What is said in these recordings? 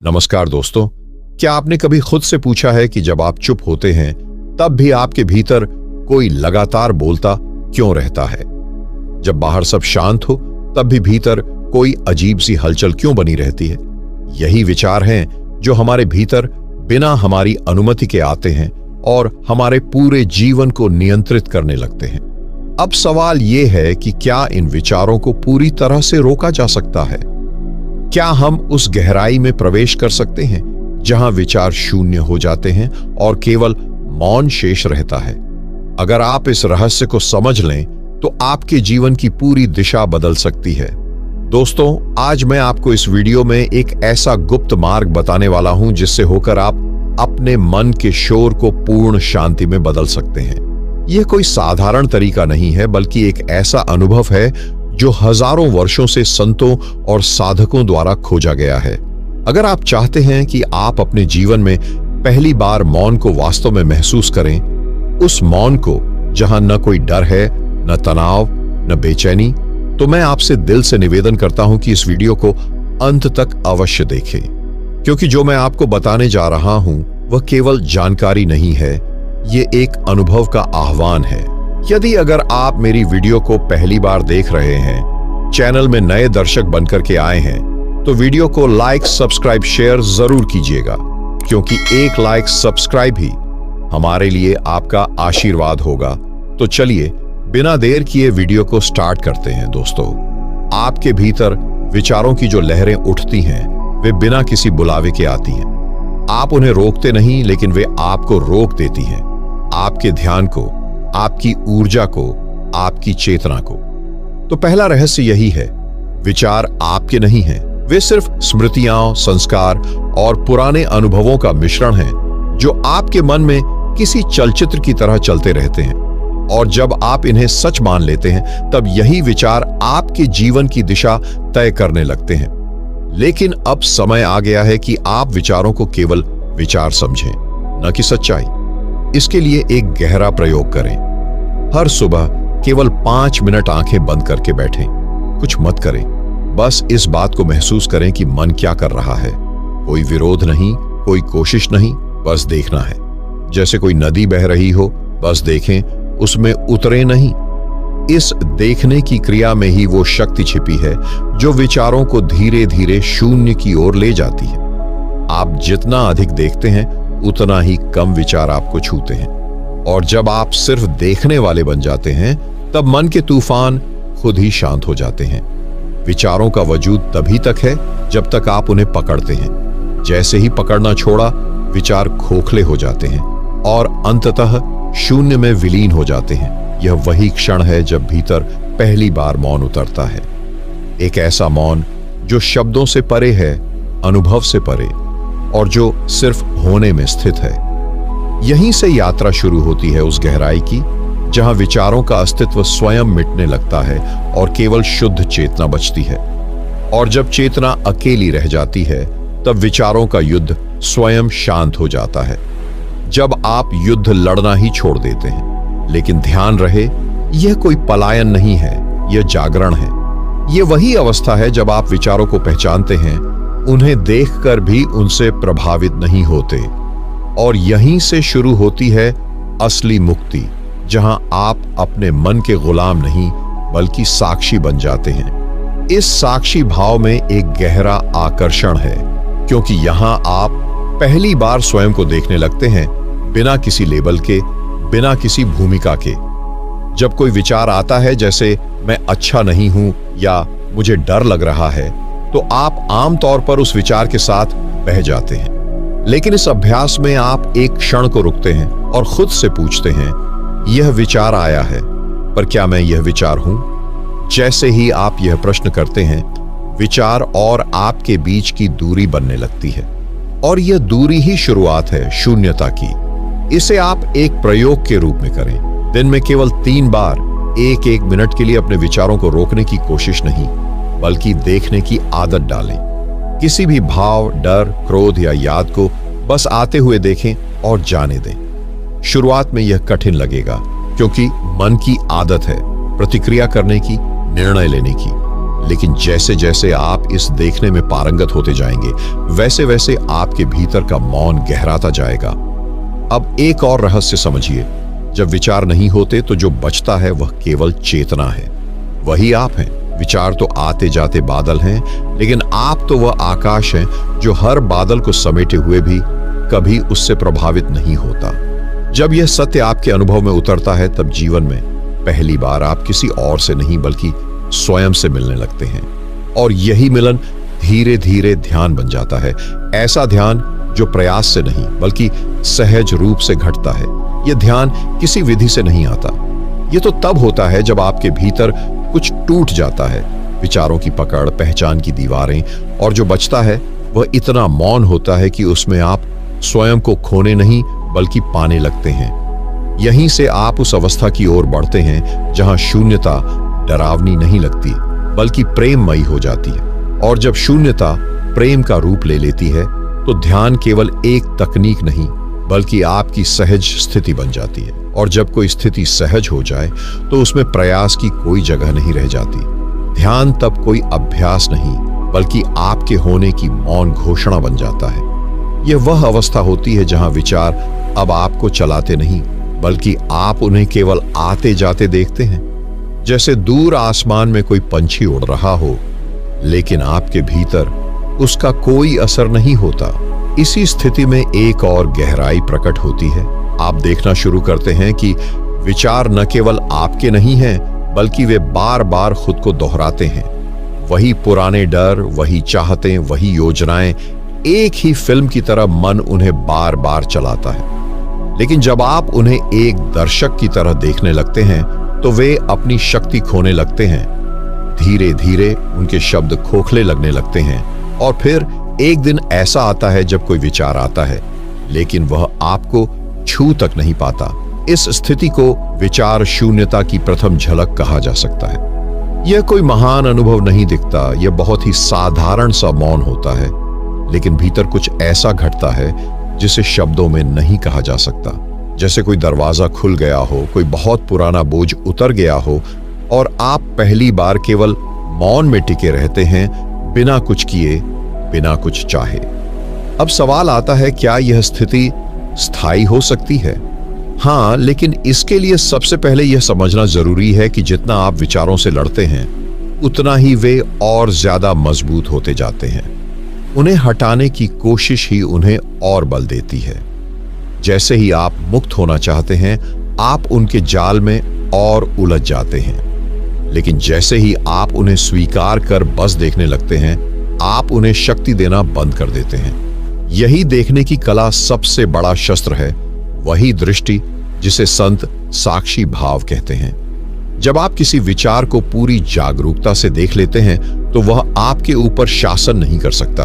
नमस्कार दोस्तों, क्या आपने कभी खुद से पूछा है कि जब आप चुप होते हैं तब भी आपके भीतर कोई लगातार बोलता क्यों रहता है? जब बाहर सब शांत हो तब भी भीतर कोई अजीब सी हलचल क्यों बनी रहती है? यही विचार हैं जो हमारे भीतर बिना हमारी अनुमति के आते हैं और हमारे पूरे जीवन को नियंत्रित करने लगते हैं। अब सवाल यह है कि क्या इन विचारों को पूरी तरह से रोका जा सकता है? क्या हम उस गहराई में प्रवेश कर सकते हैं जहां विचार शून्य हो जाते हैं और केवल मौन शेष रहता है? अगर आप इस रहस्य को समझ लें तो आपके जीवन की पूरी दिशा बदल सकती है। दोस्तों, आज मैं आपको इस वीडियो में एक ऐसा गुप्त मार्ग बताने वाला हूं जिससे होकर आप अपने मन के शोर को पूर्ण शांति में बदल सकते हैं। यह कोई साधारण तरीका नहीं है, बल्कि एक ऐसा अनुभव है जो हजारों वर्षों से संतों और साधकों द्वारा खोजा गया है। अगर आप चाहते हैं कि आप अपने जीवन में पहली बार मौन को वास्तव में महसूस करें, उस मौन को जहां न कोई डर है, न तनाव, न बेचैनी, तो मैं आपसे दिल से निवेदन करता हूं कि इस वीडियो को अंत तक अवश्य देखें, क्योंकि जो मैं आपको बताने जा रहा हूं वह केवल जानकारी नहीं है, ये एक अनुभव का आह्वान है। यदि अगर आप मेरी वीडियो को पहली बार देख रहे हैं, चैनल में नए दर्शक बनकर के आए हैं, तो वीडियो को लाइक, सब्सक्राइब, शेयर जरूर कीजिएगा, क्योंकि एक लाइक, सब्सक्राइब ही हमारे लिए आपका आशीर्वाद होगा। तो चलिए बिना देर किए वीडियो को स्टार्ट करते हैं। दोस्तों, आपके भीतर विचारों की जो लहरें उठती हैं वे बिना किसी बुलावे के आती हैं। आप उन्हें रोकते नहीं, लेकिन वे आपको रोक देती हैं, आपके ध्यान को, आपकी ऊर्जा को, आपकी चेतना को। तो पहला रहस्य यही है, विचार आपके नहीं हैं, वे सिर्फ स्मृतियां, संस्कार और पुराने अनुभवों का मिश्रण हैं जो आपके मन में किसी चलचित्र की तरह चलते रहते हैं। और जब आप इन्हें सच मान लेते हैं तब यही विचार आपके जीवन की दिशा तय करने लगते हैं। लेकिन अब समय आ गया है कि आप विचारों को केवल विचार समझें, न कि सच्चाई। इसके लिए एक गहरा प्रयोग करें। हर सुबह केवल 5 मिनट आंखें बंद करके बैठें, कुछ मत करें, बस इस बात को महसूस करें कि मन क्या कर रहा है। कोई विरोध नहीं, कोई कोशिश नहीं, बस देखना है। जैसे कोई नदी बह रही हो, बस देखें, उसमें उतरे नहीं। इस देखने की क्रिया में ही वो शक्ति छिपी है जो विचारों को धीरे धीरे शून्य की ओर ले जाती है। आप जितना अधिक देखते हैं उतना ही कम विचार आपको छूते हैं, और जब आप सिर्फ देखने वाले बन जाते हैं तब मन के तूफान खुद ही शांत हो जाते हैं। विचारों का वजूद तभी तक है जब तक आप उन्हें पकड़ते हैं। जैसे ही पकड़ना छोड़ा, विचार खोखले हो जाते हैं और अंततः शून्य में विलीन हो जाते हैं। यह वही क्षण है जब भीतर पहली बार मौन उतरता है, एक ऐसा मौन जो शब्दों से परे है, अनुभव से परे, और जो सिर्फ होने में स्थित है। यहीं से यात्रा शुरू होती है उस गहराई की जहां विचारों का अस्तित्व स्वयं मिटने लगता है और केवल शुद्ध चेतना बचती है। और जब चेतना अकेली रह जाती है तब विचारों का युद्ध स्वयं शांत हो जाता है। जब आप युद्ध लड़ना ही छोड़ देते हैं। लेकिन ध्यान रहे, यह कोई पलायन नहीं है, यह जागरण है। यह वही अवस्था है जब आप विचारों को पहचानते हैं, उन्हें देखकर भी उनसे प्रभावित नहीं होते, और यहीं से शुरू होती है असली मुक्ति, जहां आप अपने मन के गुलाम नहीं बल्कि साक्षी बन जाते हैं। इस साक्षी भाव में एक गहरा आकर्षण है, क्योंकि यहां आप पहली बार स्वयं को देखने लगते हैं, बिना किसी लेबल के, बिना किसी भूमिका के। जब कोई विचार आता है जैसे मैं अच्छा नहीं हूं या मुझे डर लग रहा है, तो आप आमतौर पर उस विचार के साथ बह जाते हैं। लेकिन इस अभ्यास में आप एक क्षण को रुकते हैं और खुद से पूछते हैं, यह विचार आया है, पर क्या मैं यह विचार हूं? जैसे ही आप यह प्रश्न करते हैं, विचार और आपके बीच की दूरी बनने लगती है, और यह दूरी ही शुरुआत है शून्यता की। इसे आप एक प्रयोग के रूप में करें। दिन में केवल 3 बार 1-1 मिनट के लिए अपने विचारों को रोकने की कोशिश नहीं, बल्कि देखने की आदत डालें। किसी भी भाव, डर, क्रोध या याद को बस आते हुए देखें और जाने दें। शुरुआत में यह कठिन लगेगा, क्योंकि मन की आदत है प्रतिक्रिया करने की, निर्णय लेने की। लेकिन जैसे जैसे आप इस देखने में पारंगत होते जाएंगे, वैसे वैसे आपके भीतर का मौन गहराता जाएगा। अब एक और रहस्य समझिए, जब विचार नहीं होते तो जो बचता है वह केवल चेतना है। वही आप हैं। विचार तो आते जाते बादल हैं, लेकिन आप तो वह आकाश हैं जो हर बादल को समेटे हुए भी कभी उससे प्रभावित नहीं होता। जब यह सत्य आपके अनुभव में उतरता है, तब जीवन में पहली बार आप किसी और से नहीं बल्कि स्वयं से मिलने लगते हैं। और यही मिलन धीरे धीरे ध्यान बन जाता है। ऐसा ध्यान जो प्रयास से नहीं बल्कि सहज रूप से घटता है। यह ध्यान किसी विधि से नहीं आता। यह तो तब होता है जब आपके भीतर कुछ टूट जाता है, विचारों की पकड़, पहचान की दीवारें, और जो बचता है वह इतना मौन होता है कि उसमें आप स्वयं को खोने नहीं बल्कि पाने लगते हैं। यहीं से आप उस अवस्था की ओर बढ़ते हैं जहां शून्यता डरावनी नहीं लगती बल्कि प्रेममयी हो जाती है। और जब शून्यता प्रेम का रूप ले लेती है तो ध्यान केवल एक तकनीक नहीं बल्कि आपकी सहज स्थिति बन जाती है। और जब कोई स्थिति सहज हो जाए तो उसमें प्रयास की कोई जगह नहीं रह जाती। ध्यान तब कोई अभ्यास नहीं बल्कि आपके होने की मौन घोषणा बन जाता है। यह वह अवस्था होती है जहां विचार अब आपको चलाते नहीं बल्कि आप उन्हें केवल आते जाते देखते हैं। जैसे दूर आसमान में कोई पंछी उड़ रहा हो, लेकिन आपके भीतर उसका कोई असर नहीं होता। इसी स्थिति में एक और गहराई प्रकट होती है। आप देखना शुरू करते हैं कि विचार न केवल आपके नहीं हैं बल्कि वे बार बार खुद को दोहराते हैं। वही पुराने डर, वही चाहतें, वही योजनाएं, एक ही फिल्म की तरह मन उन्हें बार बार चलाता है। लेकिन जब आप उन्हें एक दर्शक की तरह देखने लगते हैं तो वे अपनी शक्ति खोने लगते हैं। धीरे धीरे उनके शब्द खोखले लगने लगते हैं। और फिर एक दिन ऐसा आता है जब कोई विचार आता है लेकिन वह आपको छू तक नहीं पाता। इस स्थिति को विचार शून्यता की प्रथम झलक कहा जा सकता है। यह कोई महान अनुभव नहीं दिखता, यह बहुत ही साधारण सा मौन होता है, लेकिन भीतर कुछ ऐसा घटता है जिसे शब्दों में नहीं कहा जा सकता। जैसे कोई दरवाजा खुल गया हो, कोई बहुत पुराना बोझ उतर गया हो और आप पहली बार केवल मौन में टिके रहते हैं, बिना कुछ किए, बिना कुछ चाहे। अब सवाल आता है, क्या यह स्थिति स्थायी हो सकती है? हाँ, लेकिन इसके लिए सबसे पहले यह समझना जरूरी है कि जितना आप विचारों से लड़ते हैं उतना ही वे और ज्यादा मजबूत होते जाते हैं। उन्हें हटाने की कोशिश ही उन्हें और बल देती है। जैसे ही आप मुक्त होना चाहते हैं, आप उनके जाल में और उलझ जाते हैं। लेकिन जैसे ही आप उन्हें स्वीकार कर बस देखने लगते हैं, आप उन्हें शक्ति देना बंद कर देते हैं। यही देखने की कला सबसे बड़ा शस्त्र है, वही दृष्टि जिसे संत साक्षी भाव कहते हैं। जब आप किसी विचार को पूरी जागरूकता से देख लेते हैं तो वह आपके ऊपर शासन नहीं कर सकता।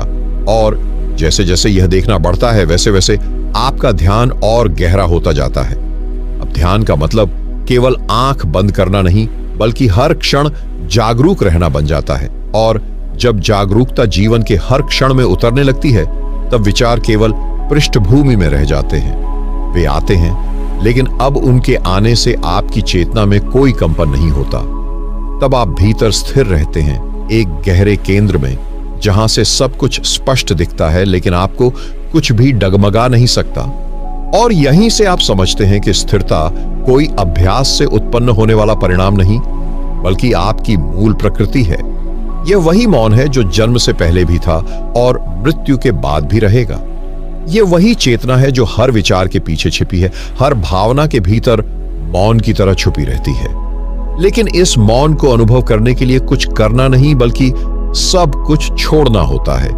और जैसे जैसे यह देखना बढ़ता है, वैसे वैसे आपका ध्यान और गहरा होता जाता है। अब ध्यान का मतलब केवल आंख बंद करना नहीं बल्कि हर क्षण जागरूक रहना बन जाता है। और जब जागरूकता जीवन के हर क्षण में उतरने लगती है, तब विचार केवल पृष्ठभूमि में रह जाते हैं। वे आते हैं, लेकिन अब उनके आने से आपकी चेतना में कोई कंपन नहीं होता। तब आप भीतर स्थिर रहते हैं, एक गहरे केंद्र में, जहां से सब कुछ स्पष्ट दिखता है लेकिन आपको कुछ भी डगमगा नहीं सकता। और यहीं से आप समझते हैं कि स्थिरता कोई अभ्यास से उत्पन्न होने वाला परिणाम नहीं बल्कि आपकी मूल प्रकृति है। यह वही मौन है जो जन्म से पहले भी था और मृत्यु के बाद भी रहेगा। यह वही चेतना है जो हर विचार के पीछे छिपी है, हर भावना के भीतर मौन की तरह छुपी रहती है। लेकिन इस मौन को अनुभव करने के लिए कुछ करना नहीं बल्कि सब कुछ छोड़ना होता है।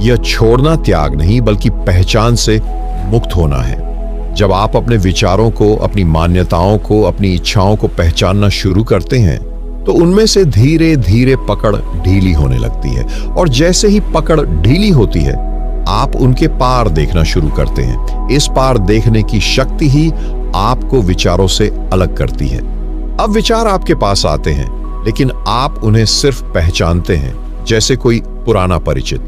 यह छोड़ना त्याग नहीं बल्कि पहचान से मुक्त होना है। जब आप अपने विचारों को, अपनी मान्यताओं को, अपनी इच्छाओं को पहचानना शुरू करते हैं तो उनमें से धीरे धीरे पकड़ ढीली होने लगती है। और जैसे ही पकड़ ढीली होती है, आप उनके पार देखना शुरू करते हैं। इस पार देखने की शक्ति ही आपको विचारों से अलग करती है। अब विचार आपके पास आते हैं, लेकिन आप उन्हें सिर्फ पहचानते हैं, जैसे कोई पुराना परिचित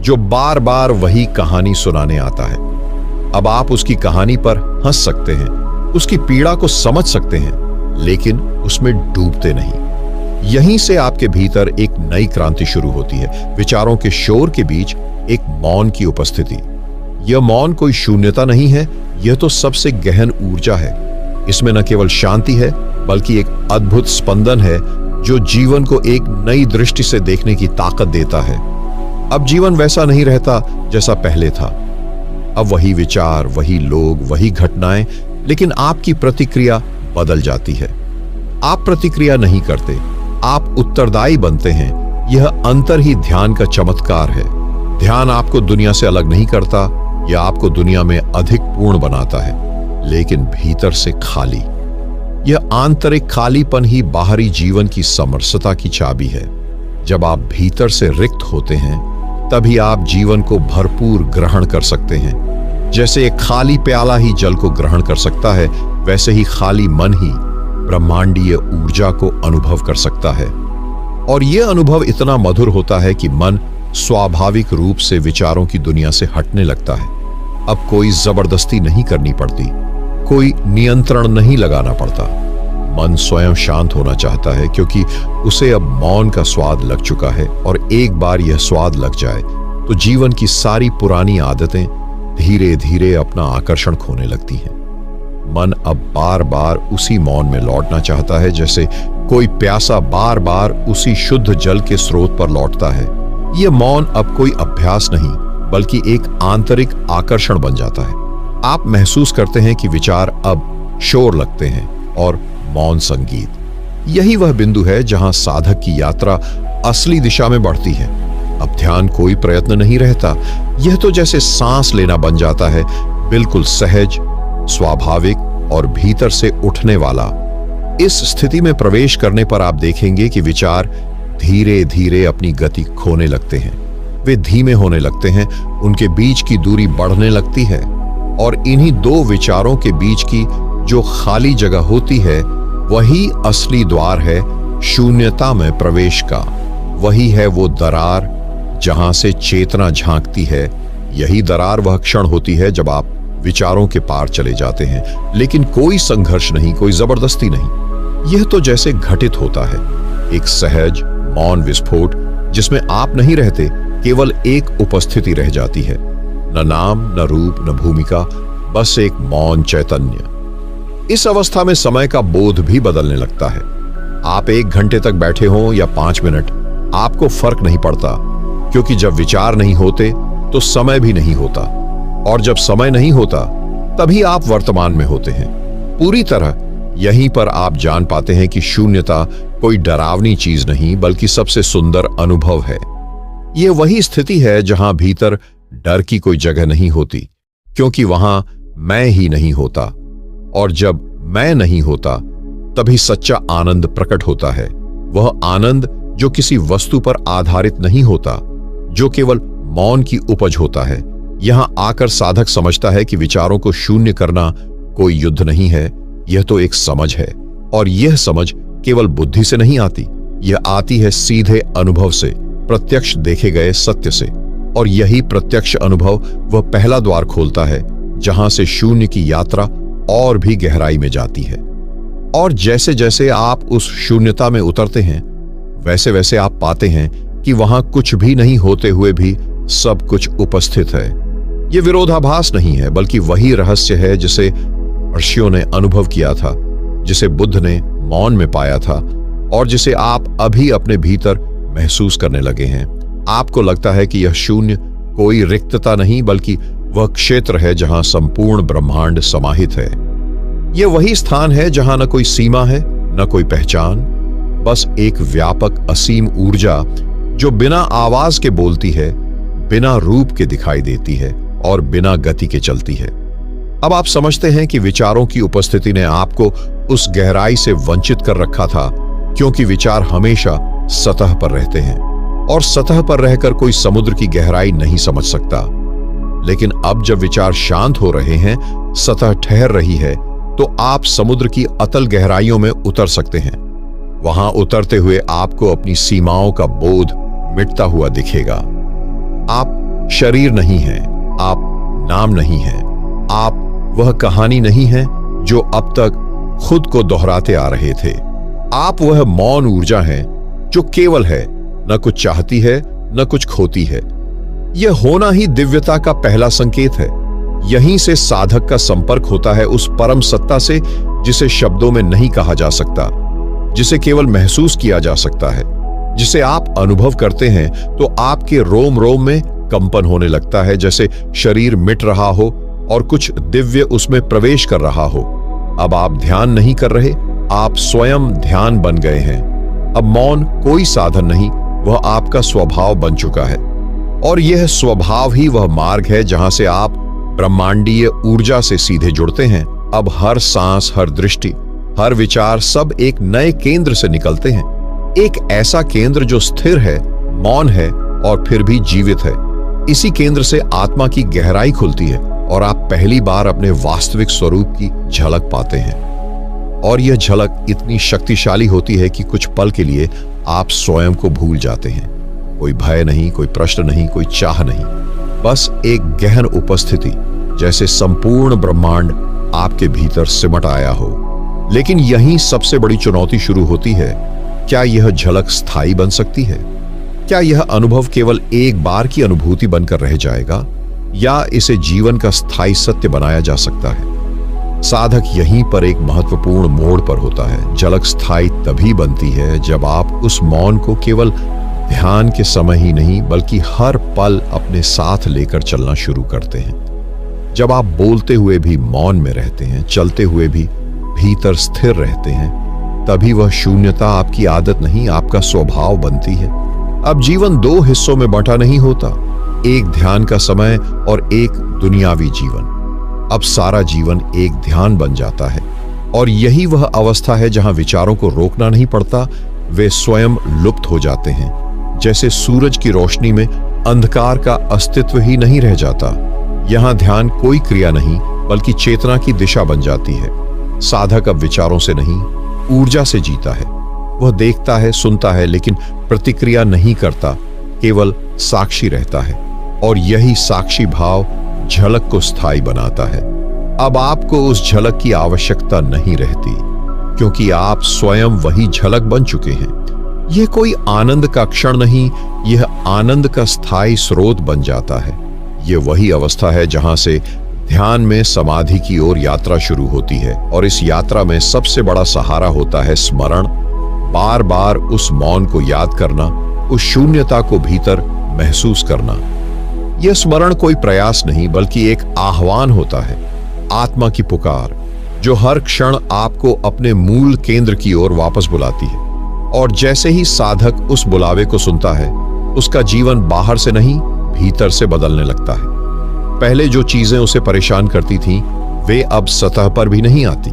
जो बार बार वही कहानी सुनाने आता है। अब आप उसकी कहानी पर हंस सकते हैं, उसकी पीड़ा को समझ सकते हैं, लेकिन उसमें डूबते नहीं। यहीं से आपके भीतर एक नई क्रांति शुरू होती है। विचारों के शोर के बीच एक मौन की उपस्थिति। यह मौन कोई शून्यता नहीं है, यह तो सबसे गहन ऊर्जा है। इसमें न केवल शांति है बल्कि एक अद्भुत स्पंदन है जो जीवन को एक नई दृष्टि से देखने की ताकत देता है। अब जीवन वैसा नहीं रहता जैसा पहले था। अब वही विचार, वही लोग, वही घटनाएं, लेकिन आपकी प्रतिक्रिया बदल जाती है। आप प्रतिक्रिया नहीं करते, आप उत्तरदायी बनते हैं। यह अंतर ही ध्यान का चमत्कार है। ध्यान आपको दुनिया से अलग नहीं करता, यह आपको दुनिया में अधिक पूर्ण बनाता है, लेकिन भीतर से खाली। यह आंतरिक खालीपन ही बाहरी जीवन की समरसता की चाबी है। जब आप भीतर से रिक्त होते हैं तभी आप जीवन को भरपूर ग्रहण कर सकते हैं। जैसे एक खाली प्याला ही जल को ग्रहण कर सकता है, वैसे ही खाली मन ही ब्रह्मांडीय ऊर्जा को अनुभव कर सकता है। और यह अनुभव इतना मधुर होता है कि मन स्वाभाविक रूप से विचारों की दुनिया से हटने लगता है। अब कोई जबरदस्ती नहीं करनी पड़ती, कोई नियंत्रण नहीं लगाना पड़ता। मन स्वयं शांत होना चाहता है क्योंकि उसे अब मौन का स्वाद लग चुका है, और एक बार यह स्वाद लग जाए तो जीवन की सारी पुरानी आदतें धीरे धीरे अपना आकर्षण खोने लगती हैं। मन अब बार बार उसी मौन में लौटना चाहता है, जैसे कोई प्यासा बार बार उसी शुद्ध जल के स्रोत पर लौटता है। यह मौन अब कोई अभ्यास नहीं बल्कि एक आंतरिक आकर्षण बन जाता है। आप महसूस करते हैं कि विचार अब शोर लगते हैं और मौन संगीत। यही वह बिंदु है जहां साधक की यात्रा असली दिशा में बढ़ती है। अब ध्यान कोई प्रयत्न नहीं रहता, यह तो जैसे सांस लेना बन जाता है, बिल्कुल सहज, स्वाभाविक और भीतर से उठने वाला। इस स्थिति में प्रवेश करने पर आप देखेंगे कि विचार धीरे धीरे अपनी गति खोने लगते हैं। वे धीमे होने लगते हैं, उनके बीच की दूरी बढ़ने लगती है, और इन्हीं दो विचारों के बीच की जो खाली जगह होती है वही असली द्वार है शून्यता में प्रवेश का। वही है वो दरार जहां से चेतना झांकती है। यही दरार वह क्षण होती है जब आप विचारों के पार चले जाते हैं, लेकिन कोई संघर्ष नहीं, कोई जबरदस्ती नहीं। यह तो जैसे घटित होता है, एक सहज मौन विस्फोट जिसमें आप नहीं रहते, केवल एक उपस्थिति रह जाती है। न नाम, न रूप, न भूमिका, बस एक मौन चैतन्य। इस अवस्था में समय का बोध भी बदलने लगता है। आप 1 घंटे तक बैठे हों या 5 मिनट, आपको फर्क नहीं पड़ता, क्योंकि जब विचार नहीं होते तो समय भी नहीं होता, और जब समय नहीं होता तभी आप वर्तमान में होते हैं पूरी तरह। यहीं पर आप जान पाते हैं कि शून्यता कोई डरावनी चीज नहीं बल्कि सबसे सुंदर अनुभव है। यह वही स्थिति है जहां भीतर डर की कोई जगह नहीं होती, क्योंकि वहां मैं ही नहीं होता, और जब मैं नहीं होता तभी सच्चा आनंद प्रकट होता है। वह आनंद जो किसी वस्तु पर आधारित नहीं होता, जो केवल मौन की उपज होता है। यहां आकर साधक समझता है कि विचारों को शून्य करना कोई युद्ध नहीं है, यह तो एक समझ है, और यह समझ केवल बुद्धि से नहीं आती, यह आती है सीधे अनुभव से, प्रत्यक्ष देखे गए सत्य से। और यही प्रत्यक्ष अनुभव वह पहला द्वार खोलता है जहां से शून्य की यात्रा और भी गहराई में जाती है। और जैसे जैसे आप उस शून्यता में उतरते हैं, वैसे वैसे आप पाते हैं कि वहां कुछ भी नहीं होते हुए भी सब कुछ उपस्थित है। यह विरोधाभास नहीं है बल्कि वही रहस्य है जिसे ऋषियों ने अनुभव किया था, जिसे बुद्ध ने मौन में पाया था, और जिसे आप अभी अपने भीतर महसूस करने लगे हैं। आपको लगता है कि यह शून्य कोई रिक्तता नहीं बल्कि वह क्षेत्र है जहां संपूर्ण ब्रह्मांड समाहित है। यह वही स्थान है जहां न कोई सीमा है, न कोई पहचान, बस एक व्यापक असीम ऊर्जा जो बिना आवाज के बोलती है, बिना रूप के दिखाई देती है और बिना गति के चलती है। अब आप समझते हैं कि विचारों की उपस्थिति ने आपको उस गहराई से वंचित कर रखा था, क्योंकि विचार हमेशा सतह पर रहते हैं, और सतह पर रहकर कोई समुद्र की गहराई नहीं समझ सकता। लेकिन अब जब विचार शांत हो रहे हैं, सतह ठहर रही है, तो आप समुद्र की अतल गहराइयों में उतर सकते हैं। वहां उतरते हुए आपको अपनी सीमाओं का बोध मिटता हुआ दिखेगा। आप शरीर नहीं हैं, आप नाम नहीं हैं, आप वह कहानी नहीं है जो अब तक खुद को दोहराते आ रहे थे। आप वह मौन ऊर्जा हैं जो केवल है, न कुछ चाहती है न कुछ खोती है। यह होना ही दिव्यता का पहला संकेत है। यहीं से साधक का संपर्क होता है उस परम सत्ता से जिसे शब्दों में नहीं कहा जा सकता, जिसे केवल महसूस किया जा सकता है। जिसे आप अनुभव करते हैं तो आपके रोम रोम में कंपन होने लगता है, जैसे शरीर मिट रहा हो और कुछ दिव्य उसमें प्रवेश कर रहा हो। अब आप ध्यान नहीं कर रहे, आप स्वयं ध्यान बन गए हैं। अब मौन कोई साधन नहीं, वह आपका स्वभाव बन चुका है। और यह स्वभाव ही वह मार्ग है जहां से आप ब्रह्मांडीय ऊर्जा से सीधे जुड़ते हैं। अब हर सांस, हर दृष्टि, हर विचार सब एक नए केंद्र से निकलते हैं। एक ऐसा केंद्र जो स्थिर है, मौन है और फिर भी जीवित है। इसी केंद्र से आत्मा की गहराई खुलती है और आप पहली बार अपने वास्तविक स्वरूप की झलक पाते हैं। और यह झलक इतनी शक्तिशाली होती है कि कुछ पल के लिए आप स्वयं को भूल जाते हैं। कोई भय नहीं, कोई प्रश्न नहीं, कोई चाह नहीं, बस एक गहन उपस्थिति, जैसे संपूर्ण ब्रह्मांड आपके भीतर सिमट आया हो। लेकिन यहीं सबसे बड़ी चुनौती शुरू होती है। क्या यह झलक स्थायी बन सकती है? क्या यह अनुभव केवल एक बार की अनुभूति बनकर रह जाएगा, या इसे जीवन का स्थायी सत्य बनाया जा सकता है? साधक यहीं पर एक महत्वपूर्ण मोड़ पर होता है। झलक स्थायी तभी बनती है जब आप उस मौन को केवल ध्यान के समय ही नहीं, बल्कि हर पल अपने साथ लेकर चलना शुरू करते हैं। जब आप बोलते हुए भी मौन में रहते हैं, चलते हुए भी भीतर स्थिर रहते हैं, तभी वह शून्यता आपकी आदत नहीं, आपका स्वभाव बनती है। अब जीवन दो हिस्सों में बंटा नहीं होता, एक ध्यान का समय और एक दुनियावी जीवन। अब सारा जीवन एक ध्यान बन जाता है, और यही वह अवस्था है जहां विचारों को रोकना नहीं पड़ता, वे स्वयं लुप्त हो जाते हैं। जैसे सूरज की रोशनी में अंधकार का अस्तित्व ही नहीं रह जाता। यहां ध्यान कोई क्रिया नहीं, बल्कि चेतना की दिशा बन जाती है। साधक अब विचारों से नहीं, ऊर्जा से जीता है। वह देखता है, सुनता है, लेकिन प्रतिक्रिया नहीं करता, केवल साक्षी रहता है। और यही साक्षी भाव झलक को स्थायी बनाता है। अब आपको उस झलक की आवश्यकता नहीं रहती, क्योंकि आप स्वयं वही झलक बन चुके हैं। यह कोई आनंद का क्षण नहीं, यह आनंद का स्थायी स्रोत बन जाता है। यह वही अवस्था है जहां से ध्यान में समाधि की ओर यात्रा शुरू होती है। और इस यात्रा में सबसे बड़ा सहारा होता है स्मरण। बार बार उस मौन को याद करना, उस शून्यता को भीतर महसूस करना। यह स्मरण कोई प्रयास नहीं, बल्कि एक आह्वान होता है, आत्मा की पुकार, जो हर क्षण आपको अपने मूल केंद्र की ओर वापस बुलाती है। और जैसे ही साधक उस बुलावे को सुनता है, उसका जीवन बाहर से नहीं, भीतर से बदलने लगता है। पहले जो चीजें उसे परेशान करती थीं, वे अब सतह पर भी नहीं आती।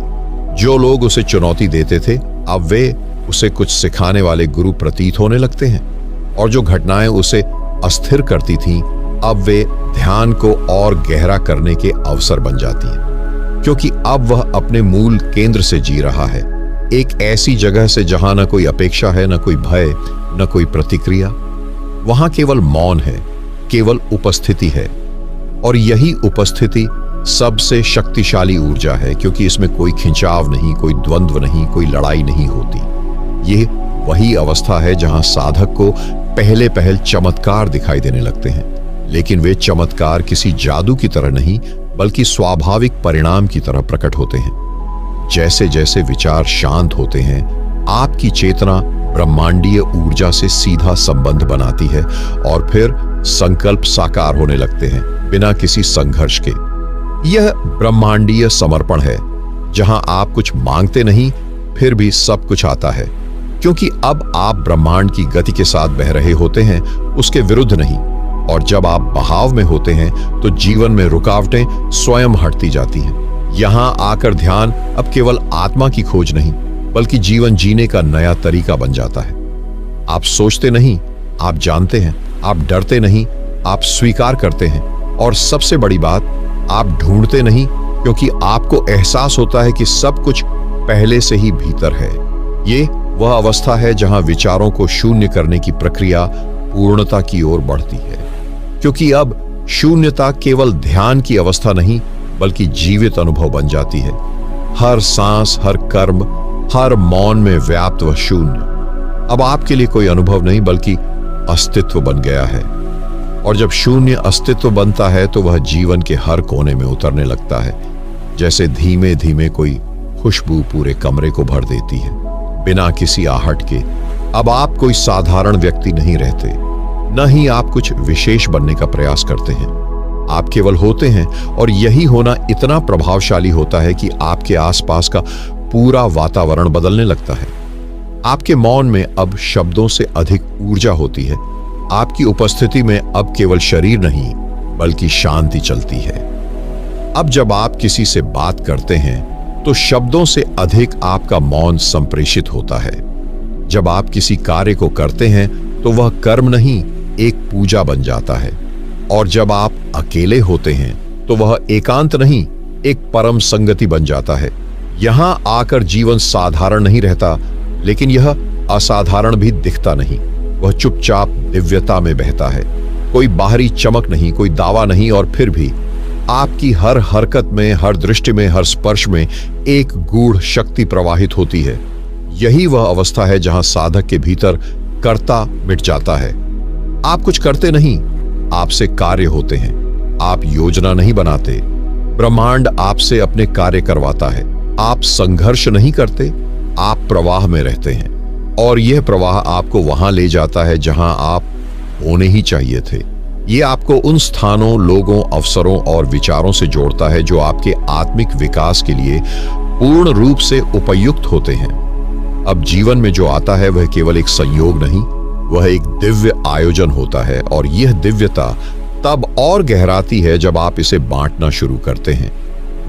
जो लोग उसे चुनौती देते थे, अब वे उसे कुछ सिखाने वाले गुरु प्रतीत होने लगते हैं। और जो घटनाएं उसे अस्थिर करती थीं, अब वे ध्यान को और गहरा करने के अवसर बन जाती हैं, क्योंकि अब वह अपने मूल केंद्र से जी रहा है। एक ऐसी जगह से जहां न कोई अपेक्षा है, न कोई भय, न कोई प्रतिक्रिया। वहां केवल मौन है, केवल उपस्थिति है। और यही उपस्थिति सबसे शक्तिशाली ऊर्जा है, क्योंकि इसमें कोई खिंचाव नहीं, कोई द्वंद्व नहीं, कोई लड़ाई नहीं होती। यह वही अवस्था है जहां साधक को पहले पहल चमत्कार दिखाई देने लगते हैं, लेकिन वे चमत्कार किसी जादू की तरह नहीं, बल्कि स्वाभाविक परिणाम की तरह प्रकट होते हैं। जैसे जैसे विचार शांत होते हैं, आपकी चेतना ब्रह्मांडीय ऊर्जा से सीधा संबंध बनाती है, और फिर संकल्प साकार होने लगते हैं बिना किसी संघर्ष के। यह ब्रह्मांडीय समर्पण है, जहां आप कुछ मांगते नहीं, फिर भी सब कुछ आता है, क्योंकि अब आप ब्रह्मांड की गति के साथ बह रहे होते हैं, उसके विरुद्ध नहीं। और जब आप बहाव में होते हैं, तो जीवन में रुकावटें स्वयं हटती जाती हैं। यहां आकर ध्यान अब केवल आत्मा की खोज नहीं, बल्कि जीवन जीने का नया तरीका बन जाता है। आप सोचते नहीं, आप जानते हैं। आप डरते नहीं, आप स्वीकार करते हैं। और सबसे बड़ी बात, आप ढूंढते नहीं, क्योंकि आपको एहसास होता है कि सब कुछ पहले से ही भीतर है। ये वह अवस्था है जहां विचारों को शून्य करने की प्रक्रिया पूर्णता की ओर बढ़ती है, क्योंकि अब शून्यता केवल ध्यान की अवस्था नहीं, बल्कि जीवित अनुभव बन जाती है। हर सांस, हर कर्म, हर मौन में व्याप्त वह शून्य। अब आपके लिए कोई अनुभव नहीं बल्कि अस्तित्व बन गया है। और जब शून्य अस्तित्व बनता है तो वह जीवन के हर कोने में उतरने लगता है, जैसे धीमे धीमे कोई खुशबू पूरे कमरे को भर देती है, बिना किसी आहट के। अब आप कोई साधारण व्यक्ति नहीं रहते, न ही आप कुछ विशेष बनने का प्रयास करते हैं। आप केवल होते हैं, और यही होना इतना प्रभावशाली होता है कि आपके आसपास का पूरा वातावरण बदलने लगता है। आपके मौन में अब शब्दों से अधिक ऊर्जा होती है। आपकी उपस्थिति में अब केवल शरीर नहीं बल्कि शांति चलती है। अब जब आप किसी से बात करते हैं तो शब्दों से अधिक आपका मौन संप्रेषित होता है। जब आप किसी कार्य को करते हैं तो वह कर्म नहीं, एक पूजा बन जाता है। और जब आप अकेले होते हैं तो वह एकांत नहीं, एक परम संगति बन जाता है। यहां आकर जीवन साधारण नहीं रहता, लेकिन यह असाधारण भी दिखता नहीं। वह चुपचाप दिव्यता में बहता है। कोई बाहरी चमक नहीं, कोई दावा नहीं, और फिर भी आपकी हर हरकत में, हर दृष्टि में, हर स्पर्श में एक गूढ़ शक्ति प्रवाहित होती है। यही वह अवस्था है जहां साधक के भीतर कर्ता मिट जाता है। आप कुछ करते नहीं, आपसे कार्य होते हैं। आप योजना नहीं बनाते, ब्रह्मांड आपसे अपने कार्य करवाता है। आप संघर्ष नहीं करते, आप प्रवाह में रहते हैं, और यह प्रवाह आपको वहां ले जाता है जहां आप होने ही चाहिए थे। ये आपको उन स्थानों, लोगों, अवसरों और विचारों से जोड़ता है जो आपके आत्मिक विकास के लिए पूर्ण रूप से उपयुक्त होते हैं। अब जीवन में जो आता है वह केवल एक संयोग नहीं, वह एक दिव्य आयोजन होता है। और यह दिव्यता तब और गहराती है जब आप इसे बांटना शुरू करते हैं,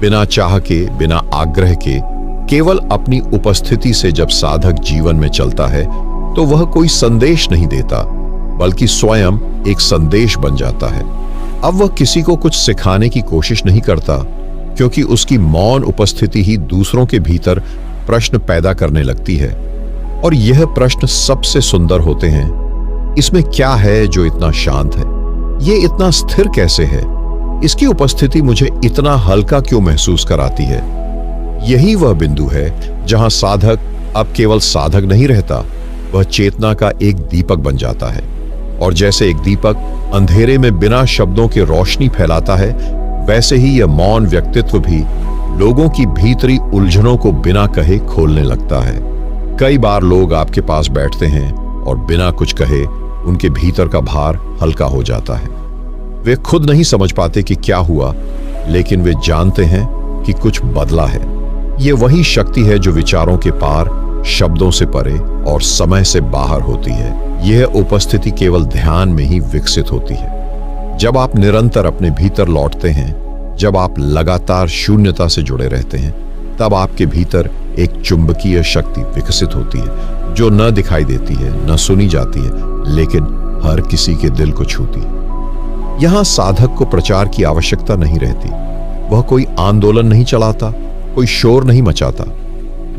बिना चाह के, बिना आग्रह के, केवल अपनी उपस्थिति से। जब साधक जीवन में चलता है तो वह कोई संदेश नहीं देता, बल्कि स्वयं एक संदेश बन जाता है। अब वह किसी को कुछ सिखाने की कोशिश नहीं करता, क्योंकि उसकी मौन उपस्थिति ही दूसरों के भीतर प्रश्न पैदा करने लगती है। और यह प्रश्न सबसे सुंदर होते हैं। इसमें क्या है जो इतना शांत है? ये इतना स्थिर कैसे है? इसकी उपस्थिति मुझे इतना हल्का क्यों महसूस कराती है? यही वह बिंदु है जहां साधक अब केवल साधक नहीं रहता, वह चेतना का एक दीपक बन जाता है। और जैसे एक दीपक अंधेरे में बिना शब्दों के रोशनी फैलाता है, वैसे ही यह मौन व्यक्तित्व भी लोगों की भीतरी उलझनों को बिना कहे खोलने लगता है। कई बार लोग आपके पास बैठते हैं और बिना कुछ कहे उनके भीतर का भार हल्का हो जाता है। वे खुद नहीं समझ पाते कि क्या हुआ, लेकिन वे जानते हैं कि कुछ बदला है। ये वही शक्ति है जो विचारों के पार, शब्दों से परे और समय से बाहर होती है। यह उपस्थिति केवल ध्यान में ही विकसित होती है। जब आप निरंतर अपने भीतर लौटते हैं, जब आप लगातार शून्यता से जुड़े रहते हैं, तब आपके भीतर एक चुंबकीय शक्ति विकसित होती है जो न दिखाई देती है, न सुनी जाती है, लेकिन हर किसी के दिल को छूती है। यहां साधक को प्रचार की आवश्यकता नहीं रहती। वह कोई आंदोलन नहीं चलाता, कोई शोर नहीं मचाता।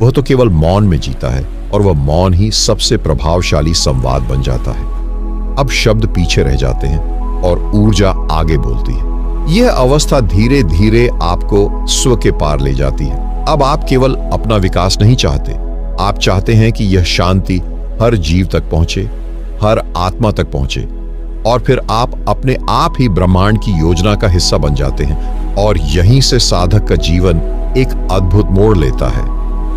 वह तो केवल मौन में जीता है, और वह मौन ही सबसे प्रभावशाली संवाद बन जाता है। अब शब्द पीछे रह जाते हैं और ऊर्जा आगे बोलती है। यह अवस्था धीरे धीरे आपको स्व के पार ले जाती है। अब आप केवल अपना विकास नहीं चाहते, आप चाहते हैं कि यह शांति हर जीव तक पहुंचे, हर आत्मा तक पहुंचे, और फिर आप अपने आप ही ब्रह्मांड की योजना का हिस्सा बन जाते हैं। और यहीं से साधक का जीवन एक अद्भुत मोड़ लेता है।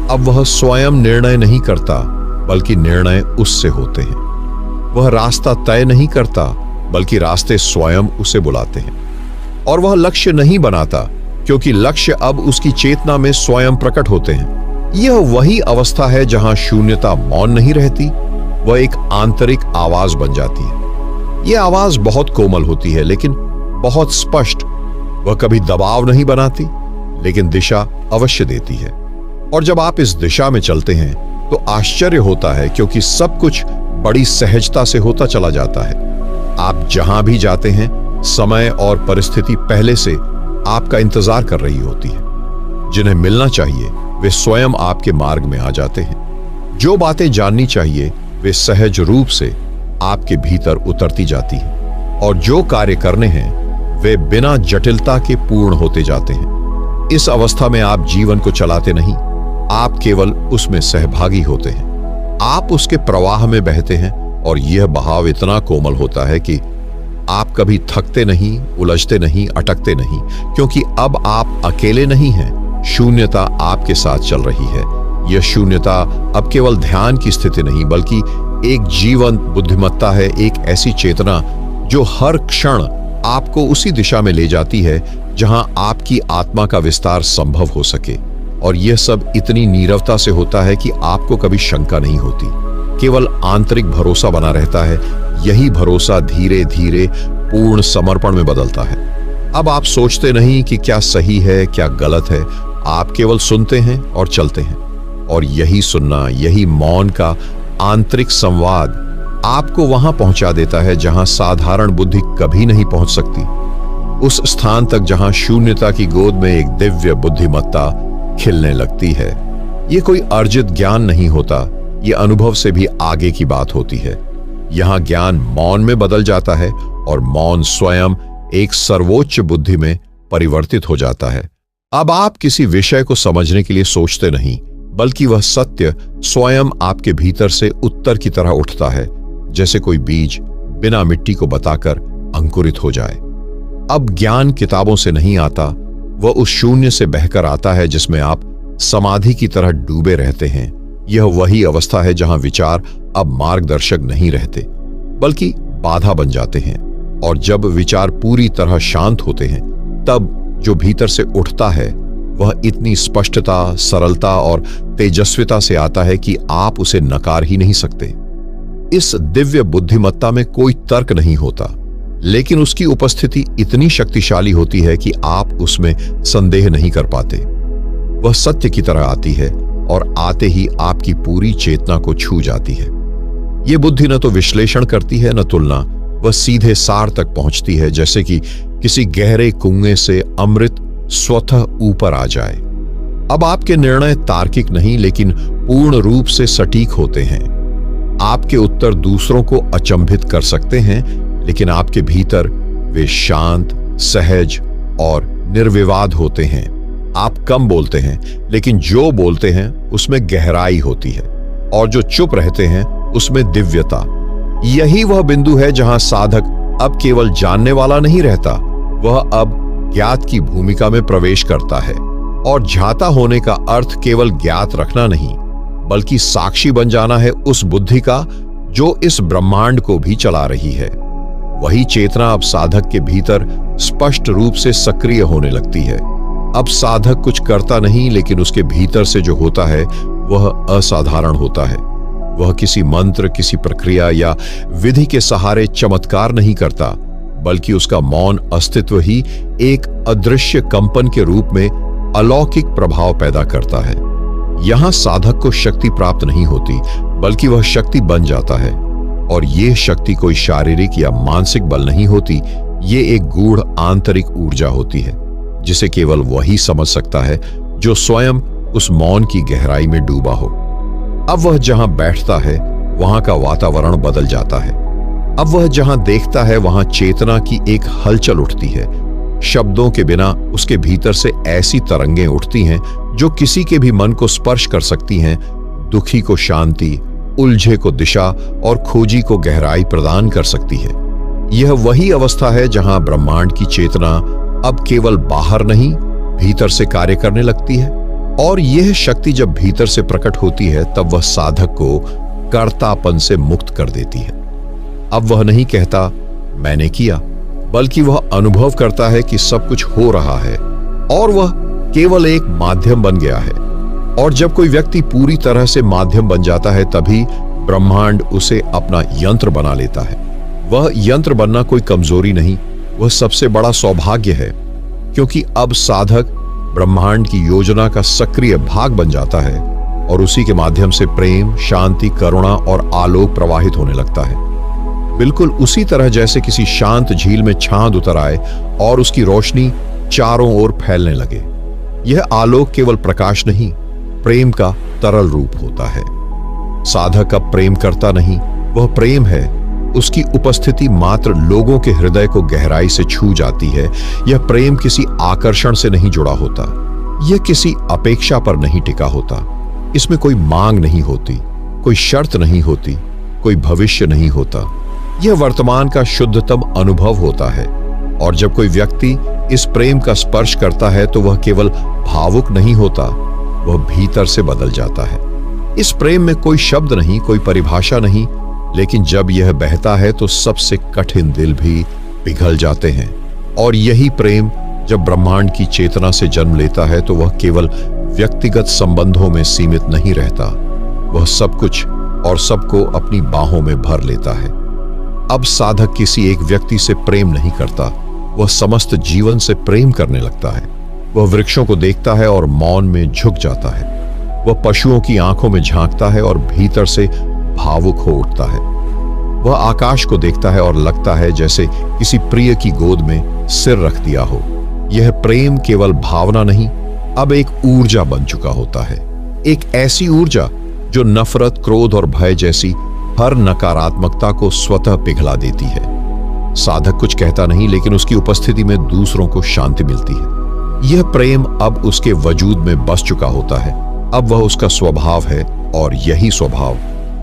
अब वह स्वयं निर्णय नहीं करता, बल्कि निर्णय उससे होते हैं। वह रास्ता तय नहीं करता, बल्कि रास्ते स्वयं उसे बुलाते हैं। और वह लक्ष्य नहीं बनाता, क्योंकि लक्ष्य अब उसकी चेतना में स्वयं प्रकट होते हैं। यह वही अवस्था है जहां शून्यता मौन नहीं रहती, वह एक आंतरिक आवाज बन जाती है। यह आवाज बहुत कोमल होती है, लेकिन बहुत स्पष्ट। वह कभी दबाव नहीं बनाती, लेकिन दिशा अवश्य देती है। और जब आप इस दिशा में चलते हैं तो आश्चर्य होता है, क्योंकि सब कुछ बड़ी सहजता से होता चला जाता है। आप जहां भी जाते हैं, समय और परिस्थिति पहले से आपका इंतजार कर रही होती है। जिन्हें मिलना चाहिए वे स्वयं आपके मार्ग में आ जाते हैं। जो बातें जाननी चाहिए वे सहज रूप से आपके भीतर उतरती जाती हैं। और जो कार्य करने हैं वे बिना जटिलता के पूर्ण होते जाते हैं। इस अवस्था में आप जीवन को चलाते नहीं, आप केवल उसमें सहभागी होते हैं। आप उसके प्रवाह में बहते हैं और यह बहाव इतना कोमल होता है कि आप कभी थकते नहीं, उलझते नहीं, अटकते नहीं, क्योंकि अब आप अकेले नहीं हैं। शून्यता आपके साथ चल रही है। यह शून्यता अब केवल ध्यान की स्थिति नहीं, बल्कि एक जीवंत बुद्धिमत्ता है, एक ऐसी चेतना जो हर क्षण आपको उसी दिशा में ले जाती है जहां आपकी आत्मा का विस्तार संभव हो सके। और यह सब इतनी नीरवता से होता है कि आपको कभी शंका नहीं होती, केवल आंतरिक भरोसा बना रहता है। यही भरोसा धीरे धीरे पूर्ण समर्पण में बदलता है। अब आप सोचते नहीं कि क्या सही है, क्या गलत है, आप केवल सुनते हैं और चलते हैं। और यही सुनना, यही मौन का आंतरिक संवाद आपको वहां पहुंचा देता है जहां साधारण बुद्धि कभी नहीं पहुंच सकती, उस स्थान तक जहां शून्यता की गोद में एक दिव्य बुद्धिमत्ता खिलने लगती है। यह कोई अर्जित ज्ञान नहीं होता, यह अनुभव से भी आगे की बात होती है। यहां ज्ञान मौन में बदल जाता है और मौन स्वयं एक सर्वोच्च बुद्धि में परिवर्तित हो जाता है। अब आप किसी विषय को समझने के लिए सोचते नहीं, बल्कि वह सत्य स्वयं आपके भीतर से उत्तर की तरह उठता है, जैसे कोई बीज बिना मिट्टी को बताकर अंकुरित हो जाए। अब ज्ञान किताबों से नहीं आता, वह उस शून्य से बहकर आता है जिसमें आप समाधि की तरह डूबे रहते हैं। यह वही अवस्था है जहां विचार अब मार्गदर्शक नहीं रहते, बल्कि बाधा बन जाते हैं। और जब विचार पूरी तरह शांत होते हैं, तब जो भीतर से उठता है वह इतनी स्पष्टता, सरलता और तेजस्विता से आता है कि आप उसे नकार ही नहीं सकते। इस दिव्य बुद्धिमत्ता में कोई तर्क नहीं होता, लेकिन उसकी उपस्थिति इतनी शक्तिशाली होती है कि आप उसमें संदेह नहीं कर पाते। वह सत्य की तरह आती है और आते ही आपकी पूरी चेतना को छू जाती है। यह बुद्धि न तो विश्लेषण करती है, न तुलना, वह सीधे सार तक पहुंचती है, जैसे कि किसी गहरे कुएं से अमृत स्वतः ऊपर आ जाए। अब आपके निर्णय तार्किक नहीं, लेकिन पूर्ण रूप से सटीक होते हैं। आपके उत्तर दूसरों को अचंभित कर सकते हैं, लेकिन आपके भीतर वे शांत, सहज और निर्विवाद होते हैं। आप कम बोलते हैं, लेकिन जो बोलते हैं उसमें गहराई होती है, और जो चुप रहते हैं उसमें दिव्यता। यही वह बिंदु है जहां साधक अब केवल जानने वाला नहीं रहता, वह अब ज्ञात की भूमिका में प्रवेश करता है। और ज्ञाता होने का अर्थ केवल ज्ञात रखना नहीं, बल्कि साक्षी बन जाना है उस बुद्धि का जो इस ब्रह्मांड को भी चला रही है। वही चेतना अब साधक के भीतर स्पष्ट रूप से सक्रिय होने लगती है। अब साधक कुछ करता नहीं, लेकिन उसके भीतर से जो होता है वह असाधारण होता है। वह किसी मंत्र, किसी प्रक्रिया या विधि के सहारे चमत्कार नहीं करता, बल्कि उसका मौन अस्तित्व ही एक अदृश्य कंपन के रूप में अलौकिक प्रभाव पैदा करता है। यहां साधक को शक्ति प्राप्त नहीं होती, बल्कि वह शक्ति बन जाता है। और यह शक्ति कोई शारीरिक या मानसिक बल नहीं होती, ये एक गूढ़ आंतरिक ऊर्जा होती है, जिसे केवल वही समझ सकता है जो स्वयं उस मौन की गहराई में डूबा हो। अब वह जहां बैठता है वहां का वातावरण बदल जाता है। अब वह जहां देखता है वहां चेतना की एक हलचल उठती है। शब्दों के बिना उसके भीतर से ऐसी तरंगें उठती हैं जो किसी के भी मन को स्पर्श कर सकती हैं, दुखी को शांति, उलझे को दिशा और खोजी को गहराई प्रदान कर सकती है। यह वही अवस्था है जहां ब्रह्मांड की चेतना अब केवल बाहर नहीं, भीतर से कार्य करने लगती है। और यह शक्ति जब भीतर से प्रकट होती है, तब वह साधक को कर्तापन से मुक्त कर देती है। अब वह नहीं कहता मैंने किया, बल्कि वह अनुभव करता है कि सब कुछ हो रहा है और वह केवल एक माध्यम बन गया है। और जब कोई व्यक्ति पूरी तरह से माध्यम बन जाता है, तभी ब्रह्मांड उसे अपना यंत्र बना लेता है। वह यंत्र बनना कोई कमजोरी नहीं, वह सबसे बड़ा सौभाग्य है, क्योंकि अब साधक ब्रह्मांड की योजना का सक्रिय भाग बन जाता है और उसी के माध्यम से प्रेम, शांति, करुणा और आलोक प्रवाहित होने लगता है। बिल्कुल उसी तरह जैसे किसी शांत झील में चांद उतर आए और उसकी रोशनी चारों ओर फैलने लगे। यह आलोक केवल प्रकाश नहीं, प्रेम का तरल रूप होता है। साधक अब प्रेम करता नहीं, वह प्रेम है। उसकी उपस्थिति मात्र लोगों के हृदय को गहराई से छू जाती है। यह प्रेम किसी आकर्षण से नहीं जुड़ा होता, यह किसी अपेक्षा पर नहीं टिका होता, इसमें कोई मांग नहीं होती। कोई शर्त नहीं होती, कोई भविष्य नहीं होता। यह वर्तमान का शुद्धतम अनुभव होता है। और जब कोई व्यक्ति इस प्रेम का स्पर्श करता है तो वह केवल भावुक नहीं होता, वह भीतर से बदल जाता है। इस प्रेम में कोई शब्द नहीं, कोई परिभाषा नहीं, लेकिन जब यह बहता है तो सबसे कठिन दिल भी पिघल जाते हैं। और यही प्रेम जब ब्रह्मांड की चेतना से जन्म लेता है तो वह केवल व्यक्तिगत संबंधों में सीमित नहीं रहता, वह सब कुछ और सबको अपनी बाहों में भर लेता है। अब साधक किसी एक व्यक्ति से प्रेम नहीं करता, वह समस्त जीवन से प्रेम करने लगता है। वह वृक्षों को देखता है और मौन में झुक जाता है। वह पशुओं की आंखों में झांकता है और भीतर से भावुक हो उठता है। वह आकाश को देखता है और लगता है जैसे किसी प्रिय की गोद में सिर रख दिया हो। यह प्रेम केवल भावना नहीं, अब एक ऊर्जा बन चुका होता है। एक ऐसी ऊर्जा जो नफरत, क्रोध और भय जैसी हर नकारात्मकता को स्वतः पिघला देती है। साधक कुछ कहता नहीं, लेकिन उसकी उपस्थिति में दूसरों को शांति मिलती है। यह प्रेम अब उसके वजूद में बस चुका होता है। अब वह उसका स्वभाव है और यही स्वभाव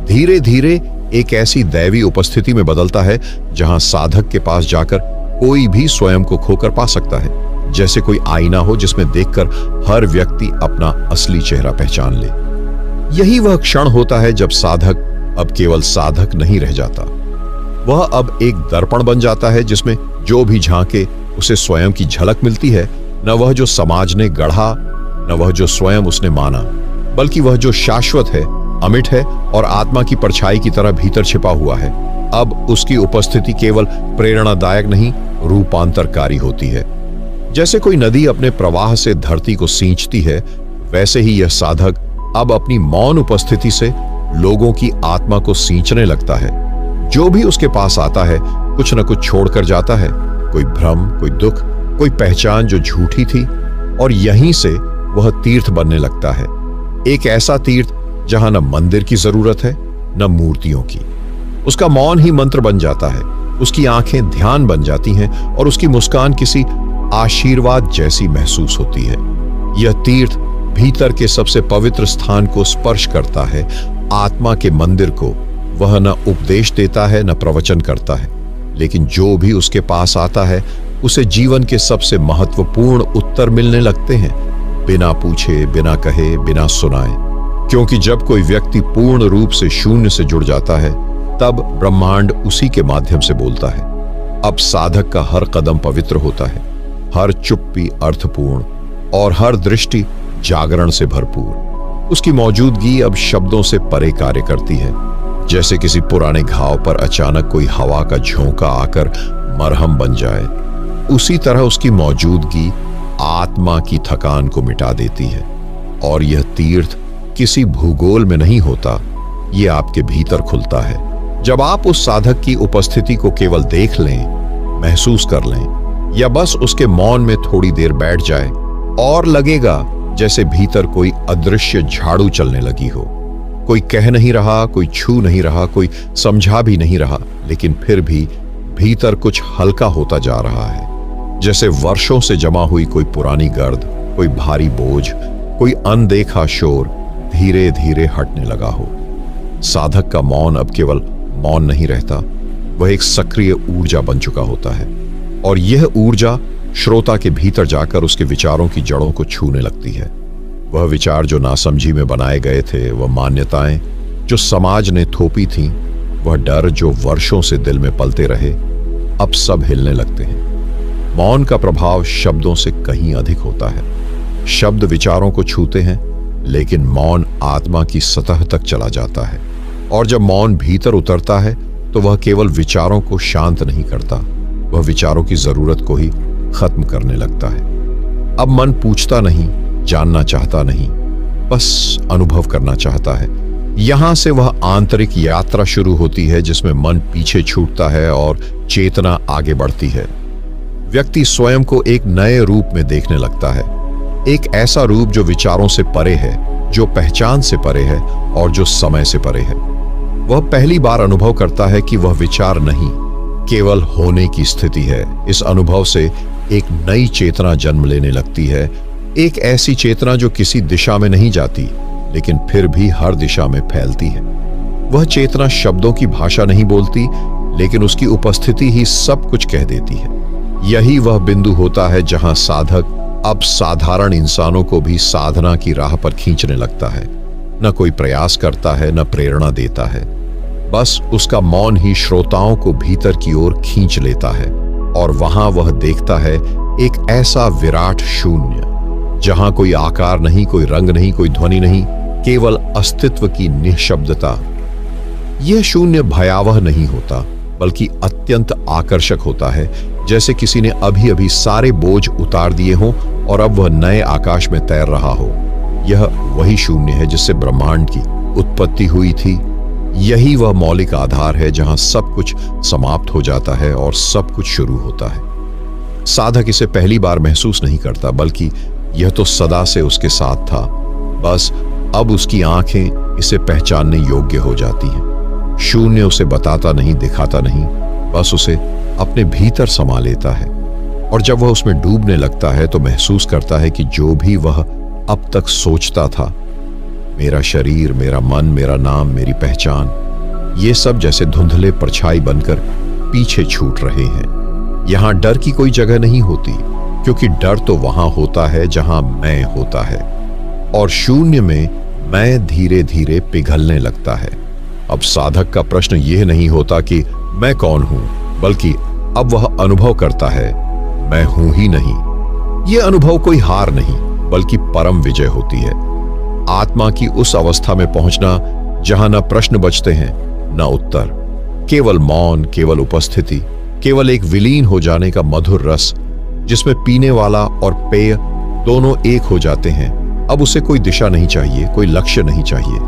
धीरे धीरे एक ऐसी दैवी उपस्थिति में बदलता है जहां साधक के पास जाकर कोई भी स्वयं को खोकर पा सकता है, जैसे कोई आईना हो जिसमें देखकर हर व्यक्ति अपना असली चेहरा पहचान ले। यही वह क्षण होता है जब साधक अब केवल साधक नहीं रह जाता, वह अब एक दर्पण बन जाता है जिसमें जो भी झांके उसे स्वयं की झलक मिलती है। न वह जो समाज ने गढ़ा, न वह जो स्वयं उसने माना, बल्कि वह जो शाश्वत है, अमिट है और आत्मा की परछाई की तरह भीतर छिपा हुआ है। अब उसकी उपस्थिति केवल प्रेरणादायक नहीं, रूपांतरकारी होती है। जैसे कोई नदी अपने प्रवाह से धरती को सींचती है, वैसे ही यह साधक अब अपनी मौन उपस्थिति से लोगों की आत्मा को सींचने लगता है। जो भी उसके पास आता है कुछ न कुछ छोड़कर जाता है, कोई भ्रम, कोई दुख, कोई पहचान जो झूठी थी, और यहीं से वह तीर्थ बनने लगता है। एक ऐसा तीर्थ जहां न मंदिर की जरूरत है न मूर्तियों की। उसका मौन ही मंत्र बन जाता है, उसकी आंखें ध्यान बन जाती हैं और उसकी मुस्कान किसी आशीर्वाद जैसी महसूस होती है। यह तीर्थ भीतर के सबसे पवित्र स्थान को स्पर्श करता है, आत्मा के मंदिर को। वह न उपदेश देता है न प्रवचन करता है, लेकिन जो भी उसके पास आता है उसे जीवन के सबसे महत्वपूर्ण उत्तर मिलने लगते हैं, बिना पूछे, बिना कहे, बिना सुनाए। क्योंकि जब कोई व्यक्ति पूर्ण रूप से शून्य से जुड़ जाता है तब ब्रह्मांड उसी के माध्यम से बोलता है। अब साधक का हर कदम पवित्र होता है, हर चुप्पी अर्थपूर्ण और हर दृष्टि जागरण से भरपूर। उसकी मौजूदगी अब शब्दों से परे कार्य करती है। जैसे किसी पुराने घाव पर अचानक कोई हवा का झोंका आकर मरहम बन जाए, उसी तरह उसकी मौजूदगी आत्मा की थकान को मिटा देती है। और यह तीर्थ किसी भूगोल में नहीं होता, यह आपके भीतर खुलता है। जब आप उस साधक की उपस्थिति को केवल देख लें, महसूस कर लें, या बस उसके मौन में थोड़ी देर बैठ जाए, और लगेगा जैसे भीतर कोई अदृश्य झाड़ू चलने लगी हो। कोई कह नहीं रहा, कोई छू नहीं रहा, कोई समझा भी नहीं रहा, लेकिन फिर भी भीतर कुछ हल्का होता जा रहा है। जैसे वर्षों से जमा हुई कोई पुरानी गर्द, कोई भारी बोझ, कोई अनदेखा शोर धीरे धीरे हटने लगा हो। साधक का मौन अब केवल मौन नहीं रहता, वह एक सक्रिय ऊर्जा बन चुका होता है। और यह ऊर्जा श्रोता के भीतर जाकर उसके विचारों की जड़ों को छूने लगती है। वह विचार जो नासमझी में बनाए गए थे, वह मान्यताएं जो समाज ने थोपी थीं, वह डर जो वर्षों से दिल में पलते रहे, अब सब हिलने लगते हैं। मौन का प्रभाव शब्दों से कहीं अधिक होता है। शब्द विचारों को छूते हैं, लेकिन मौन आत्मा की सतह तक चला जाता है। और जब मौन भीतर उतरता है तो वह केवल विचारों को शांत नहीं करता, वह विचारों की जरूरत को ही खत्म करने लगता है। अब मन पूछता नहीं, जानना चाहता नहीं, बस अनुभव करना चाहता है। यहां से वह आंतरिक यात्रा शुरू होती है जिसमें मन पीछे छूटता है और चेतना आगे बढ़ती है। व्यक्ति स्वयं को एक नए रूप में देखने लगता है, एक ऐसा रूप जो विचारों से परे है, जो पहचान से परे है और जो समय से परे है। वह पहली बार अनुभव करता है कि वह विचार नहीं, केवल होने की स्थिति है। इस अनुभव से एक नई चेतना जन्म लेने लगती है, एक ऐसी चेतना जो किसी दिशा में नहीं जाती, लेकिन फिर भी हर दिशा में फैलती है। वह चेतना शब्दों की भाषा नहीं बोलती, लेकिन उसकी उपस्थिति ही सब कुछ कह देती है। यही वह बिंदु होता है जहां साधक अब साधारण इंसानों को भी साधना की राह पर खींचने लगता है। न कोई प्रयास करता है, न प्रेरणा देता है, बस उसका मौन ही श्रोताओं को भीतर की ओर खींच लेता है। और वहां वह देखता है एक ऐसा विराट शून्य, जहां कोई आकार नहीं, कोई रंग नहीं, कोई ध्वनि नहीं, केवल अस्तित्व की निःशब्दता। यह शून्य भयावह नहीं होता, बल्कि अत्यंत आकर्षक होता है, जैसे किसी ने अभी अभी सारे बोझ उतार दिए हों और अब वह नए आकाश में तैर रहा हो। यह वही शून्य है जिससे ब्रह्मांड की उत्पत्ति हुई थी। यही वह मौलिक आधार है जहां सब कुछ समाप्त हो जाता है और सब कुछ शुरू होता है। साधक इसे पहली बार महसूस नहीं करता, बल्कि यह तो सदा से उसके साथ था। बस अब उसकी आंखें इसे पहचानने योग्य हो जाती हैं। शून्य उसे बताता नहीं, दिखाता नहीं, बस उसे अपने भीतर समा लेता है। और जब वह उसमें डूबने लगता है तो महसूस करता है कि जो भी वह अब तक सोचता था, मेरा शरीर, मेरा मन, मेरा नाम, मेरी पहचान, ये सब जैसे धुंधले परछाई बनकर पीछे छूट रहे हैं। यहां डर की कोई जगह नहीं होती, क्योंकि डर तो वहां होता है जहां मैं होता है। और शून्य में मैं धीरे धीरे पिघलने लगता है। अब साधक का प्रश्न यह नहीं होता कि मैं कौन हूं, बल्कि अब वह अनुभव करता है, मैं हूं ही नहीं। यह अनुभव कोई हार नहीं, बल्कि परम विजय होती है। आत्मा की उस अवस्था में पहुंचना जहां न प्रश्न बचते हैं, न उत्तर, केवल मौन, केवल उपस्थिति, केवल एक विलीन हो जाने का मधुर रस, जिसमें पीने वाला और पेय दोनों एक हो जाते हैं। अब उसे कोई दिशा नहीं चाहिए, कोई लक्ष्य नहीं चाहिए,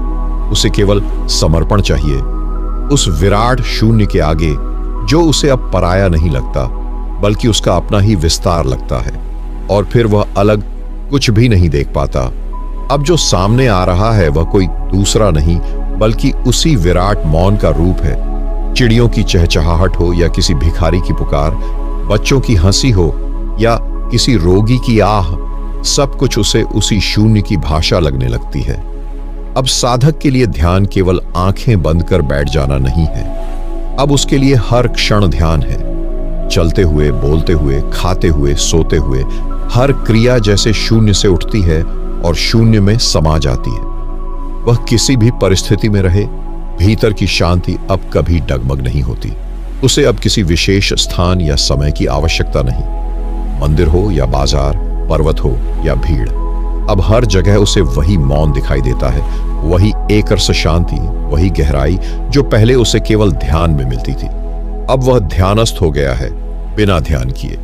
उसे केवल समर्पण चाहिए उस विराट शून्य के आगे, जो उसे अब पराया नहीं लगता, बल्कि उसका अपना ही विस्तार लगता है। और फिर वह अलग कुछ भी नहीं देख पाता। अब जो सामने आ रहा है वह कोई दूसरा नहीं, बल्कि उसी विराट मौन का रूप है। चिड़ियों की चहचहाहट हो या किसी भिखारी की पुकार, बच्चों की हंसी हो या किसी रोगी की आह, सब कुछ उसे उसी शून्य की भाषा लगने लगती है। अब साधक के लिए ध्यान केवल आंखें बंद कर बैठ जाना नहीं है। अब उसके लिए हर क्षण ध्यान है। चलते हुए, बोलते हुए, खाते हुए, सोते हुए, हर क्रिया जैसे शून्य से उठती है और शून्य में समा जाती है। वह किसी भी परिस्थिति में रहे, भीतर की शांति अब कभी डगमग नहीं होती। उसे अब किसी विशेष स्थान या समय की आवश्यकता नहीं। मंदिर हो या बाजार, पर्वत हो या भीड़, अब हर जगह उसे वही मौन दिखाई देता है, वही एकरस शांति, वही गहराई जो पहले उसे केवल ध्यान में मिलती थी। अब वह ध्यानस्थ हो गया है, बिना ध्यान किए।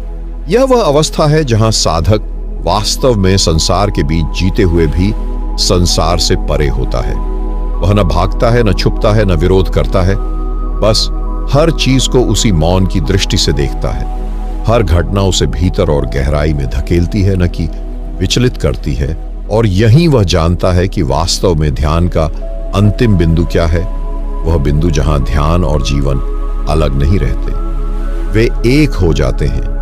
यह वह अवस्था है जहां साधक वास्तव में संसार के बीच जीते हुए भी संसार से परे होता है। वह न भागता है, न छुपता है, न विरोध करता है, बस हर चीज को उसी मौन की दृष्टि से देखता है। हर घटना उसे भीतर और गहराई में धकेलती है, न कि विचलित करती है। और यही वह जानता है कि वास्तव में ध्यान का अंतिम बिंदु क्या है। वह बिंदु जहां ध्यान और जीवन अलग नहीं रहते, वे एक हो जाते हैं।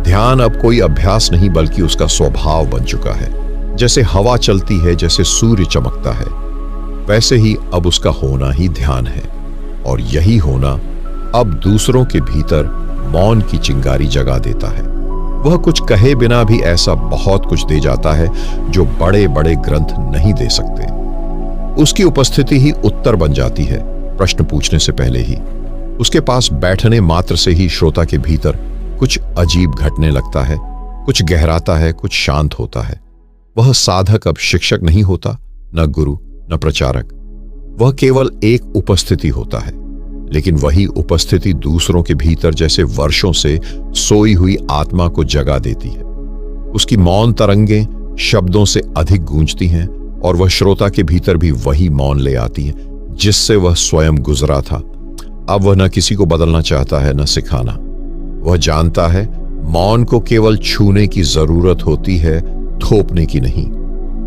ध्यान अब कोई अभ्यास नहीं, बल्कि उसका स्वभाव बन चुका है। जैसे हवा चलती है, जैसे सूर्य चमकता है, वैसे ही अब उसका होना ही ध्यान है। और यही होना अब दूसरों के भीतर मौन की चिंगारी जगा देता है। वह कुछ कहे बिना भी ऐसा बहुत कुछ दे जाता है जो बड़े बड़े ग्रंथ नहीं दे सकते। उसकी उपस्थिति ही उत्तर बन जाती है, प्रश्न पूछने से पहले ही। उसके पास बैठने मात्र से ही श्रोता के भीतर कुछ अजीब घटने लगता है, कुछ गहराता है, कुछ शांत होता है। वह साधक अब शिक्षक नहीं होता, न गुरु, न प्रचारक। वह केवल एक उपस्थिति होता है, लेकिन वही उपस्थिति दूसरों के भीतर जैसे वर्षों से सोई हुई आत्मा को जगा देती है। उसकी मौन तरंगें शब्दों से अधिक गूंजती हैं और वह श्रोता के भीतर भी वही मौन ले आती है जिससे वह स्वयं गुजरा था। अब वह न किसी को बदलना चाहता है, न सिखाना। वह जानता है मौन को केवल छूने की जरूरत होती है, थोपने की नहीं।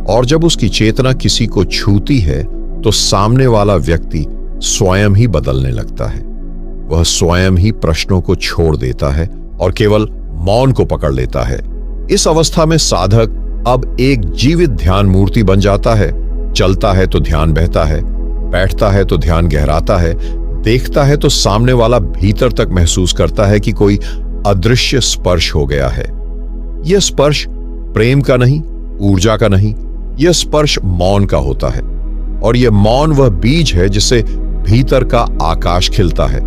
और जब उसकी चेतना किसी को छूती है तो सामने वाला व्यक्ति स्वयं ही बदलने लगता है। वह स्वयं ही प्रश्नों को छोड़ देता है और केवल मौन को पकड़ लेता है। इस अवस्था में साधक अब एक जीवित ध्यान मूर्ति बन जाता है। चलता है तो ध्यान बहता है, बैठता है तो ध्यान गहराता है, देखता है तो सामने वाला भीतर तक महसूस करता है कि कोई अदृश्य स्पर्श हो गया है। यह स्पर्श प्रेम का नहीं, ऊर्जा का नहीं, यह स्पर्श मौन का होता है। और यह मौन वह बीज है जिससे भीतर का आकाश खिलता है।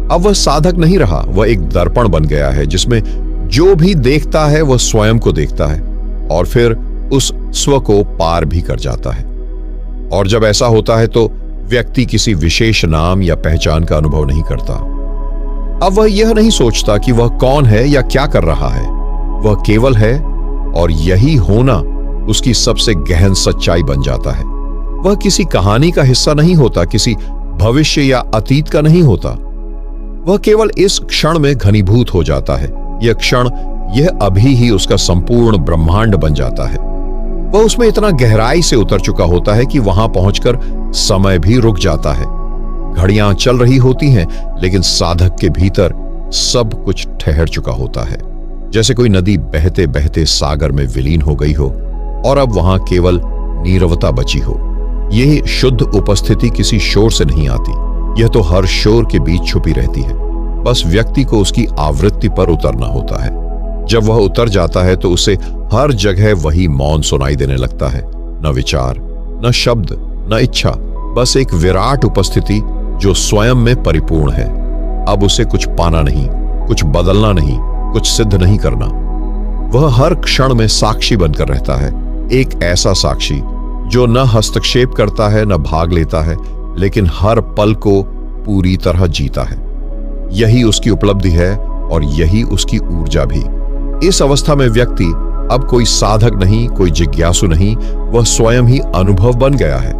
अब वह साधक नहीं रहा, वह एक दर्पण बन गया है जिसमें जो भी देखता है वह स्वयं को देखता है और फिर उस स्व को पार भी कर जाता है। और जब ऐसा होता है तो व्यक्ति किसी विशेष नाम या पहचान का अनुभव नहीं करता। अब वह यह नहीं सोचता कि वह कौन है या क्या कर रहा है, वह केवल है और यही होना उसकी सबसे गहन सच्चाई बन जाता है। वह किसी कहानी का हिस्सा नहीं होता, किसी भविष्य या अतीत का नहीं होता। वह केवल इस क्षण में घनीभूत हो जाता है। यह क्षण, यह अभी ही उसका संपूर्ण ब्रह्मांड बन जाता है। वह उसमें इतना गहराई से उतर चुका होता है कि वहां पहुंचकर समय भी रुक जाता है। घड़ियां चल रही होती हैं, लेकिन साधक के भीतर सब कुछ ठहर चुका होता है, जैसे कोई नदी बहते बहते सागर में विलीन हो गई हो और अब वहां केवल नीरवता बची हो। यह शुद्ध उपस्थिति किसी शोर से नहीं आती, यह तो हर शोर के बीच छुपी रहती है। बस व्यक्ति को उसकी आवृत्ति पर उतरना होता है। जब वह उतर जाता है तो उसे हर जगह वही मौन सुनाई देने लगता है। न विचार, न शब्द, न इच्छा, बस एक विराट उपस्थिति जो स्वयं में परिपूर्ण है। अब उसे कुछ पाना नहीं, कुछ बदलना नहीं, कुछ सिद्ध नहीं करना। वह हर क्षण में साक्षी बनकर रहता है, एक ऐसा साक्षी जो न हस्तक्षेप करता है, न भाग लेता है, लेकिन हर पल को पूरी तरह जीता है। यही उसकी उपलब्धि है और यही उसकी ऊर्जा भी। इस अवस्था में व्यक्ति अब कोई साधक नहीं, कोई जिज्ञासु नहीं, वह स्वयं ही अनुभव बन गया है।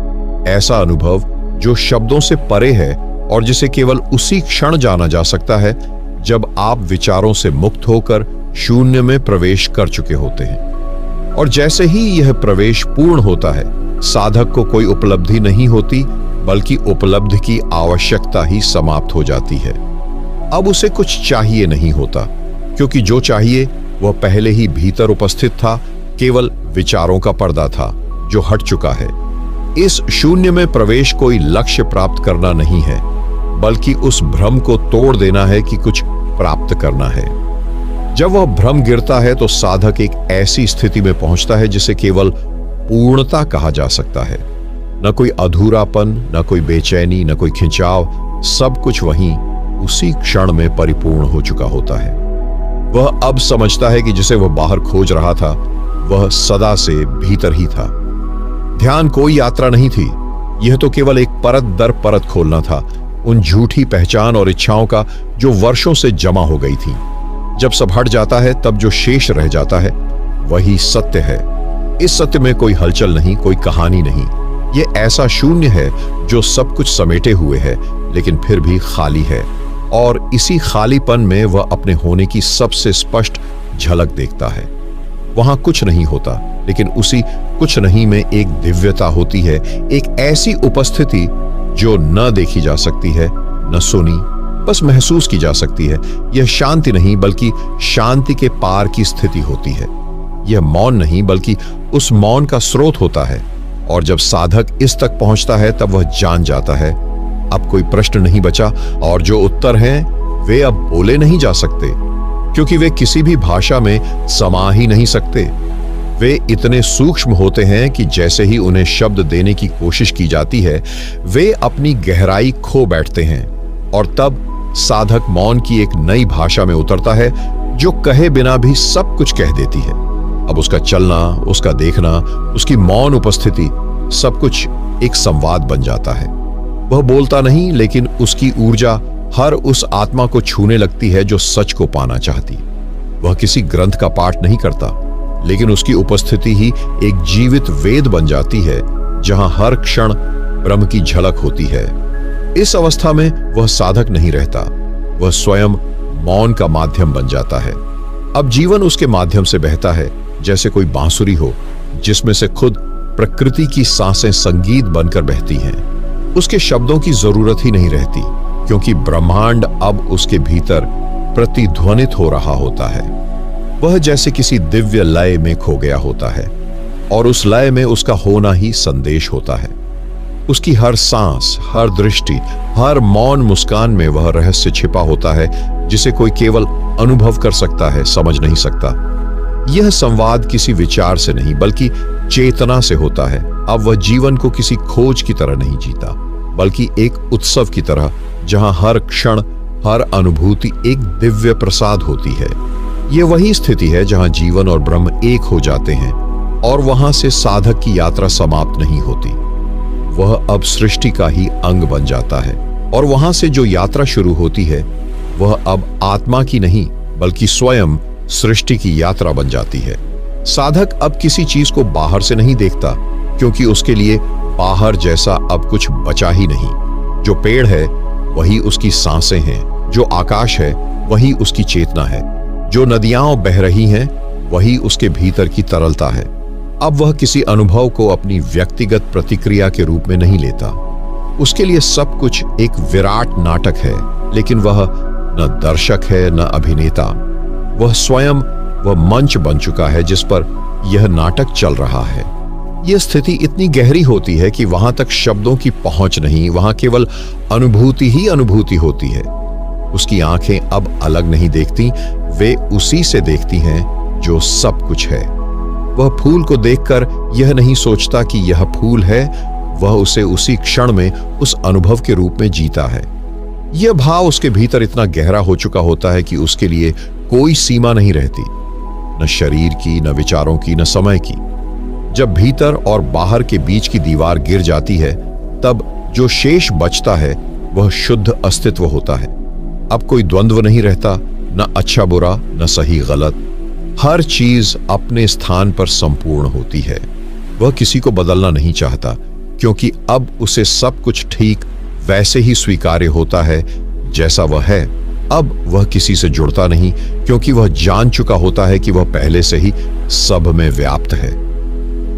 ऐसा अनुभव जो शब्दों से परे है और जिसे केवल उसी क्षण जाना जा सकता है जब आप विचारों से मुक्त होकर शून्य में प्रवेश कर चुके होते हैं। और जैसे ही यह प्रवेश पूर्ण होता है, साधक को कोई उपलब्धि नहीं होती, बल्कि उपलब्धि की आवश्यकता ही समाप्त हो जाती है। अब उसे कुछ चाहिए नहीं होता, क्योंकि जो चाहिए वह पहले ही भीतर उपस्थित था, केवल विचारों का पर्दा था जो हट चुका है। इस शून्य में प्रवेश कोई लक्ष्य प्राप्त करना नहीं है, बल्कि उस भ्रम को तोड़ देना है कि कुछ प्राप्त करना है। जब वह भ्रम गिरता है तो साधक एक ऐसी स्थिति में पहुंचता है जिसे केवल पूर्णता कहा जा सकता है। न कोई अधूरापन, न कोई बेचैनी, न कोई खिंचाव, सब कुछ वहीं उसी क्षण में परिपूर्ण हो चुका होता है। वह अब समझता है कि जिसे वह बाहर खोज रहा था वह सदा से भीतर ही था। ध्यान कोई यात्रा नहीं थी, यह तो केवल एक परत दर परत खोलना था उन झूठी पहचान और इच्छाओं का जो वर्षों से जमा हो गई थी। जब सब हट जाता है तब जो शेष रह जाता है वही सत्य है। इस सत्य में कोई हलचल नहीं, कोई कहानी नहीं। यह ऐसा शून्य है जो सब कुछ समेटे हुए है लेकिन फिर भी खाली है, और इसी खालीपन में वह अपने होने की सबसे स्पष्ट झलक देखता है। वहां कुछ नहीं होता, लेकिन उसी कुछ नहीं में एक दिव्यता होती है, एक ऐसी उपस्थिति जो न देखी जा सकती है, न सुनी, बस महसूस की जा सकती है। यह शांति नहीं बल्कि शांति के पार की स्थिति होती है। यह मौन नहीं बल्कि उस मौन का स्रोत होता है। और जब साधक इस तक पहुंचता है तब वह जान जाता है अब कोई प्रश्न नहीं बचा, और जो उत्तर हैं वे अब बोले नहीं जा सकते, क्योंकि वे किसी भी भाषा में समा ही नहीं सकते। वे इतने सूक्ष्म होते हैं कि जैसे ही उन्हें शब्द देने की कोशिश की जाती है वे अपनी गहराई खो बैठते हैं, और तब साधक मौन की एक नई भाषा में उतरता है जो कहे बिना भी सब कुछ कह देती है। अब उसका चलना, उसका देखना, उसकी मौन उपस्थिति, सब कुछ एक संवाद बन जाता है। वह बोलता नहीं, लेकिन उसकी ऊर्जा हर उस आत्मा को छूने लगती है जो सच को पाना चाहती। वह किसी ग्रंथ का पाठ नहीं करता, लेकिन उसकी उपस्थिति ही एक जीवित वेद बन जाती है जहां हर क्षण ब्रह्म की झलक होती है। इस अवस्था में वह साधक नहीं रहता, वह स्वयं मौन का माध्यम बन जाता है। अब जीवन उसके माध्यम से बहता है, जैसे कोई बांसुरी हो जिसमें से खुद प्रकृति की सांसें संगीत बनकर बहती हैं। उसके शब्दों की जरूरत ही नहीं रहती, क्योंकि ब्रह्मांड अब उसके भीतर प्रतिध्वनित हो रहा होता है। वह जैसे किसी दिव्य लय में खो गया होता है, और उस लय में उसका होना ही संदेश होता है। उसकी हर सांस, हर दृष्टि, हर मौन मुस्कान में वह रहस्य छिपा होता है जिसे कोई केवल अनुभव कर सकता है, समझ नहीं सकता। यह संवाद किसी विचार से नहीं बल्कि चेतना से होता है। अब वह जीवन को किसी खोज की तरह नहीं जीता, बल्कि एक उत्सव की तरह, जहां हर क्षण, हर अनुभूति एक दिव्य प्रसाद होती है। यह वही स्थिति है जहां जीवन और ब्रह्म एक हो जाते हैं और वहां से साधक की यात्रा समाप्त नहीं होती। वह अब सृष्टि का ही अंग बन जाता है और वहां से जो यात्रा शुरू होती है वह अब आत्मा की नहीं बल्कि स्वयं सृष्टि की यात्रा बन जाती है। साधक अब किसी चीज को बाहर से नहीं देखता, क्योंकि उसके लिए बाहर जैसा अब कुछ बचा ही नहीं। जो पेड़ है वही उसकी सांसें हैं, जो आकाश है वही उसकी चेतना है, जो नदियां बह रही हैं वही उसके भीतर की तरलता है। अब वह किसी अनुभव को अपनी व्यक्तिगत प्रतिक्रिया के रूप में नहीं लेता। उसके लिए सब कुछ एक विराट नाटक है, लेकिन वह न दर्शक है न अभिनेता। वह स्वयं वह मंच बन चुका है जिस पर यह नाटक चल रहा है। यह स्थिति इतनी गहरी होती है कि वहां तक शब्दों की पहुंच नहीं, वहां केवल अनुभूति ही अनुभूति होती है। उसकी आंखें अब अलग नहीं देखती, वे उसी से देखती हैं जो सब कुछ है। वह फूल को देखकर यह नहीं सोचता कि यह फूल है, वह उसे उसी क्षण में उस अनुभव के रूप में जीता है। यह भाव उसके भीतर इतना गहरा हो चुका होता है कि उसके लिए कोई सीमा नहीं रहती, न शरीर की, न विचारों की, न समय की। जब भीतर और बाहर के बीच की दीवार गिर जाती है, तब जो शेष बचता है वह शुद्ध अस्तित्व होता है। अब कोई द्वंद्व नहीं रहता, न अच्छा बुरा, न सही गलत। हर चीज अपने स्थान पर संपूर्ण होती है। वह किसी को बदलना नहीं चाहता, क्योंकि अब उसे सब कुछ ठीक वैसे ही स्वीकार्य होता है जैसा वह है। अब वह किसी से जुड़ता नहीं, क्योंकि वह जान चुका होता है कि वह पहले से ही सब में व्याप्त है।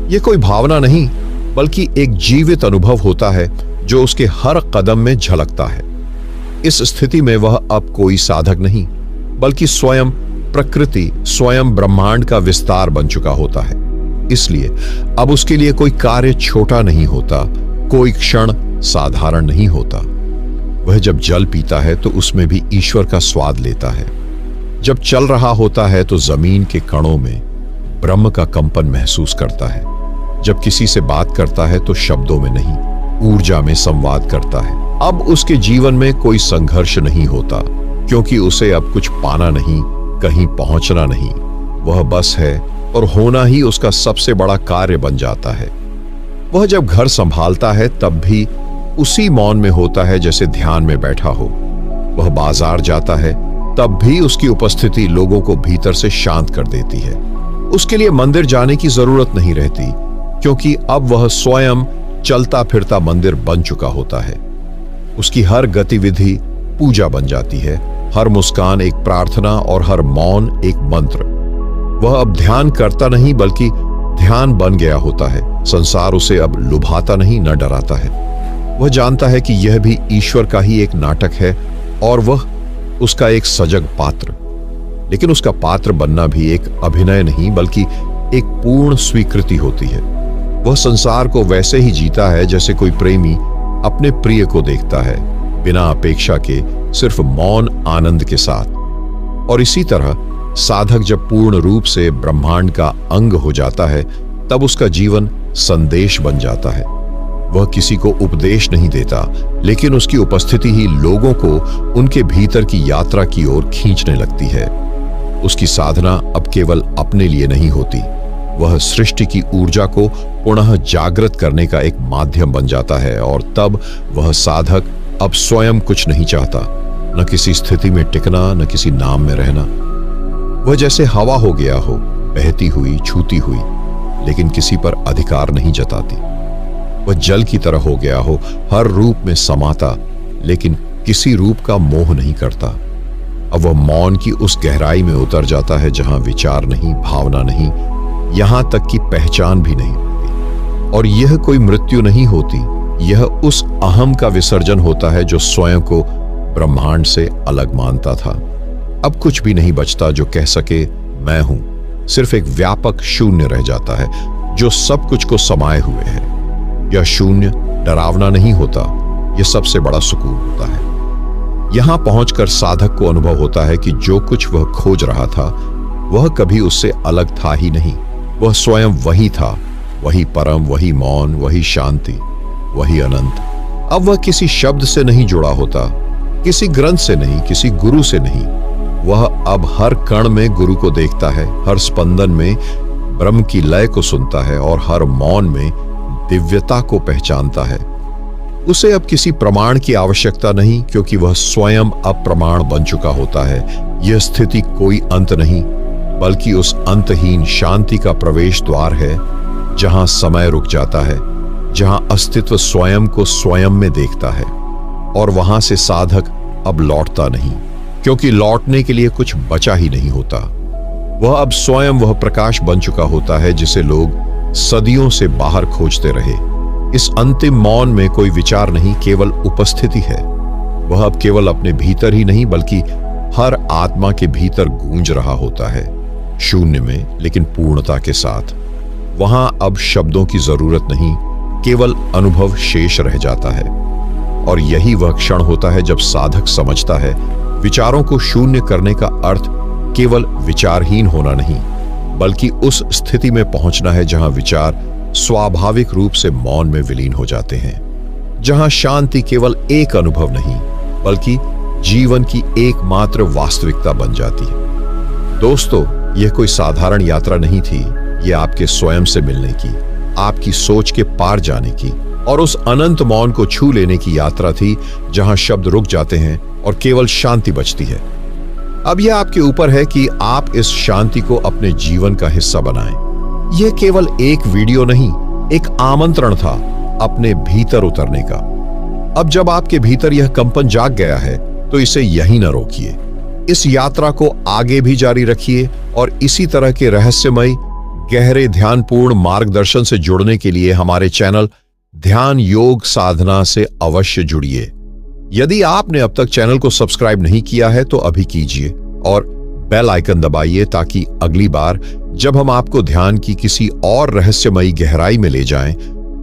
यह कोई भावना नहीं बल्कि एक जीवित अनुभव होता है जो उसके हर कदम में झलकता है। इस स्थिति में वह अब कोई साधक नहीं बल्कि स्वयं प्रकृति, स्वयं ब्रह्मांड का विस्तार बन चुका होता है। इसलिए अब उसके लिए कोई कार्य छोटा नहीं होता, कोई क्षण साधारण नहीं होता। वह जब जल पीता है तो उसमें भी ईश्वर का स्वाद लेता है। जब चल रहा होता है तो जमीन के कणों में ब्रह्म का कंपन महसूस करता है। जब किसी से बात करता है तो शब्दों में नहीं, ऊर्जा में संवाद करता है। अब उसके जीवन में कोई संघर्ष नहीं होता, क्योंकि उसे अब कुछ पाना नहीं, कहीं पहुंचना नहीं। वह बस है और होना ही उसका सबसे बड़ा कार्य बन जाता है। वह जब घर संभालता है तब भी उसी मौन में होता है जैसे ध्यान में बैठा हो। वह बाजार जाता है तब भी उसकी उपस्थिति लोगों को भीतर से शांत कर देती है। उसके लिए मंदिर जाने की जरूरत नहीं रहती, क्योंकि अब वह स्वयं चलता फिरता मंदिर बन चुका होता है। उसकी हर गतिविधि पूजा बन जाती है, हर मुस्कान एक प्रार्थना और हर मौन एक मंत्र। वह अब ध्यान करता नहीं बल्कि ध्यान बन गया होता है। संसार उसे अब लुभाता नहीं, न डराता है। वह जानता है कि यह भी ईश्वर का ही एक नाटक है और वह उसका एक सजग पात्र। लेकिन उसका पात्र बनना भी एक अभिनय नहीं बल्कि एक पूर्ण स्वीकृति होती है। वह संसार को वैसे ही जीता है जैसे कोई प्रेमी अपने प्रिय को देखता है, बिना अपेक्षा के, सिर्फ मौन आनंद के साथ। और इसी तरह साधक जब पूर्ण रूप से ब्रह्मांड का अंग हो जाता है तब उसका जीवन संदेश बन जाता है। वह किसी को उपदेश नहीं देता, लेकिन उसकी उपस्थिति ही लोगों को उनके भीतर की यात्रा की ओर खींचने लगती है। उसकी साधना अब केवल अपने लिए नहीं होती, वह सृष्टि की ऊर्जा को पुनः जागृत करने का एक माध्यम बन जाता है। और तब वह साधक अब स्वयं कुछ नहीं चाहता, न किसी स्थिति में टिकना, न किसी नाम में रहना। वह जैसे हवा हो गया हो, बहती हुई, छूती हुई, लेकिन किसी पर अधिकार नहीं जताती। वह जल की तरह हो गया हो, हर रूप में समाता, लेकिन किसी रूप का मोह नहीं करता। अब वह मौन की उस गहराई में उतर जाता है जहां विचार नहीं, भावना नहीं, यहां तक कि पहचान भी नहीं होती। और यह कोई मृत्यु नहीं होती, यह उस अहम का विसर्जन होता है जो स्वयं को ब्रह्मांड से अलग मानता था। अब कुछ भी नहीं बचता जो कह सके मैं हूं, सिर्फ एक व्यापक शून्य रह जाता है जो सब कुछ को समाये हुए है। यह शून्य डरावना नहीं होता, यह सबसे बड़ा सुकून होता है। यहां पहुंचकर साधक को अनुभव होता है कि जो कुछ वह खोज रहा था वह कभी उससे अलग था ही नहीं। वह स्वयं वही था, वही परम, वही मौन, वही शांति, वही अनंत। अब वह किसी शब्द से नहीं जुड़ा होता, किसी ग्रंथ से नहीं, किसी गुरु से नहीं। वह अब हर कण में गुरु को देखता है, हर स्पंदन में ब्रह्म की लय को सुनता है और हर मौन में दिव्यता को पहचानता है। उसे अब किसी प्रमाण की आवश्यकता नहीं, क्योंकि वह स्वयं अब प्रमाण बन चुका होता है। यह स्थिति कोई अंत नहीं, बल्कि उस अंतहीन शांति का प्रवेश द्वार है, जहां समय रुक जाता है, जहां अस्तित्व स्वयं को स्वयं में देखता है। और वहां से साधक अब लौटता नहीं, क्योंकि लौटने के लिए कुछ बचा ही नहीं होता। वह अब स्वयं वह प्रकाश बन चुका होता है जिसे लोग सदियों से बाहर खोजते रहे। इस अंतिम मौन में कोई विचार नहीं, केवल उपस्थिति है। वह अब केवल अपने भीतर ही नहीं, बल्कि हर आत्मा के भीतर गूंज रहा होता है, शून्य में लेकिन पूर्णता के साथ। वहां अब शब्दों की जरूरत नहीं, केवल अनुभव शेष रह जाता है। और यही वह क्षण होता है जब साधक समझता है विचारों को शून्य करने का अर्थ केवल विचारहीन होना नहीं, बल्कि उस स्थिति में पहुंचना है जहां विचार स्वाभाविक रूप से मौन में विलीन हो जाते हैं, जहां शांति केवल एक अनुभव नहीं, बल्कि जीवन की एकमात्र वास्तविकता बन जाती है। दोस्तों, यह कोई साधारण यात्रा नहीं थी, यह आपके स्वयं से मिलने की, आपकी सोच के पार जाने की और उस अनंत मौन को छू लेने की यात्रा थी, जहां शब्द रुक जाते हैं और केवल शांति बचती है। अब यह आपके ऊपर है कि आप इस शांति को अपने जीवन का हिस्सा बनाएं। यह केवल एक वीडियो नहीं, एक आमंत्रण था अपने भीतर उतरने का। अब जब आपके भीतर यह कंपन जाग गया है, तो इसे यहीं न रोकिए। इस यात्रा को आगे भी जारी रखिए और इसी तरह के रहस्यमय, गहरे, ध्यानपूर्ण मार्गदर्शन से जुड़ने के लिए हमारे चैनल ध्यान योग साधना से अवश्य जुड़िए। यदि आपने अब तक चैनल को सब्सक्राइब नहीं किया है तो अभी कीजिए और बेल आइकन दबाइए, ताकि अगली बार जब हम आपको ध्यान की किसी और रहस्यमयी गहराई में ले जाएं,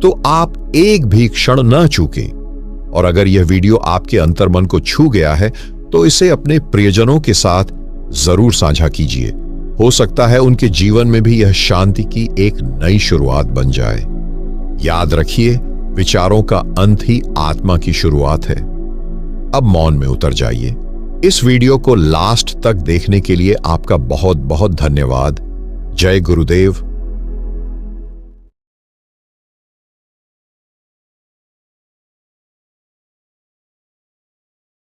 तो आप एक भी क्षण न चूकें। और अगर यह वीडियो आपके अंतर्मन को छू गया है, तो इसे अपने प्रियजनों के साथ जरूर साझा कीजिए। हो सकता है उनके जीवन में भी यह शांति की एक नई शुरुआत बन जाए। याद रखिए, विचारों का अंत ही आत्मा की शुरुआत है। अब मौन में उतर जाइए। इस वीडियो को लास्ट तक देखने के लिए आपका बहुत बहुत धन्यवाद। जय गुरुदेव।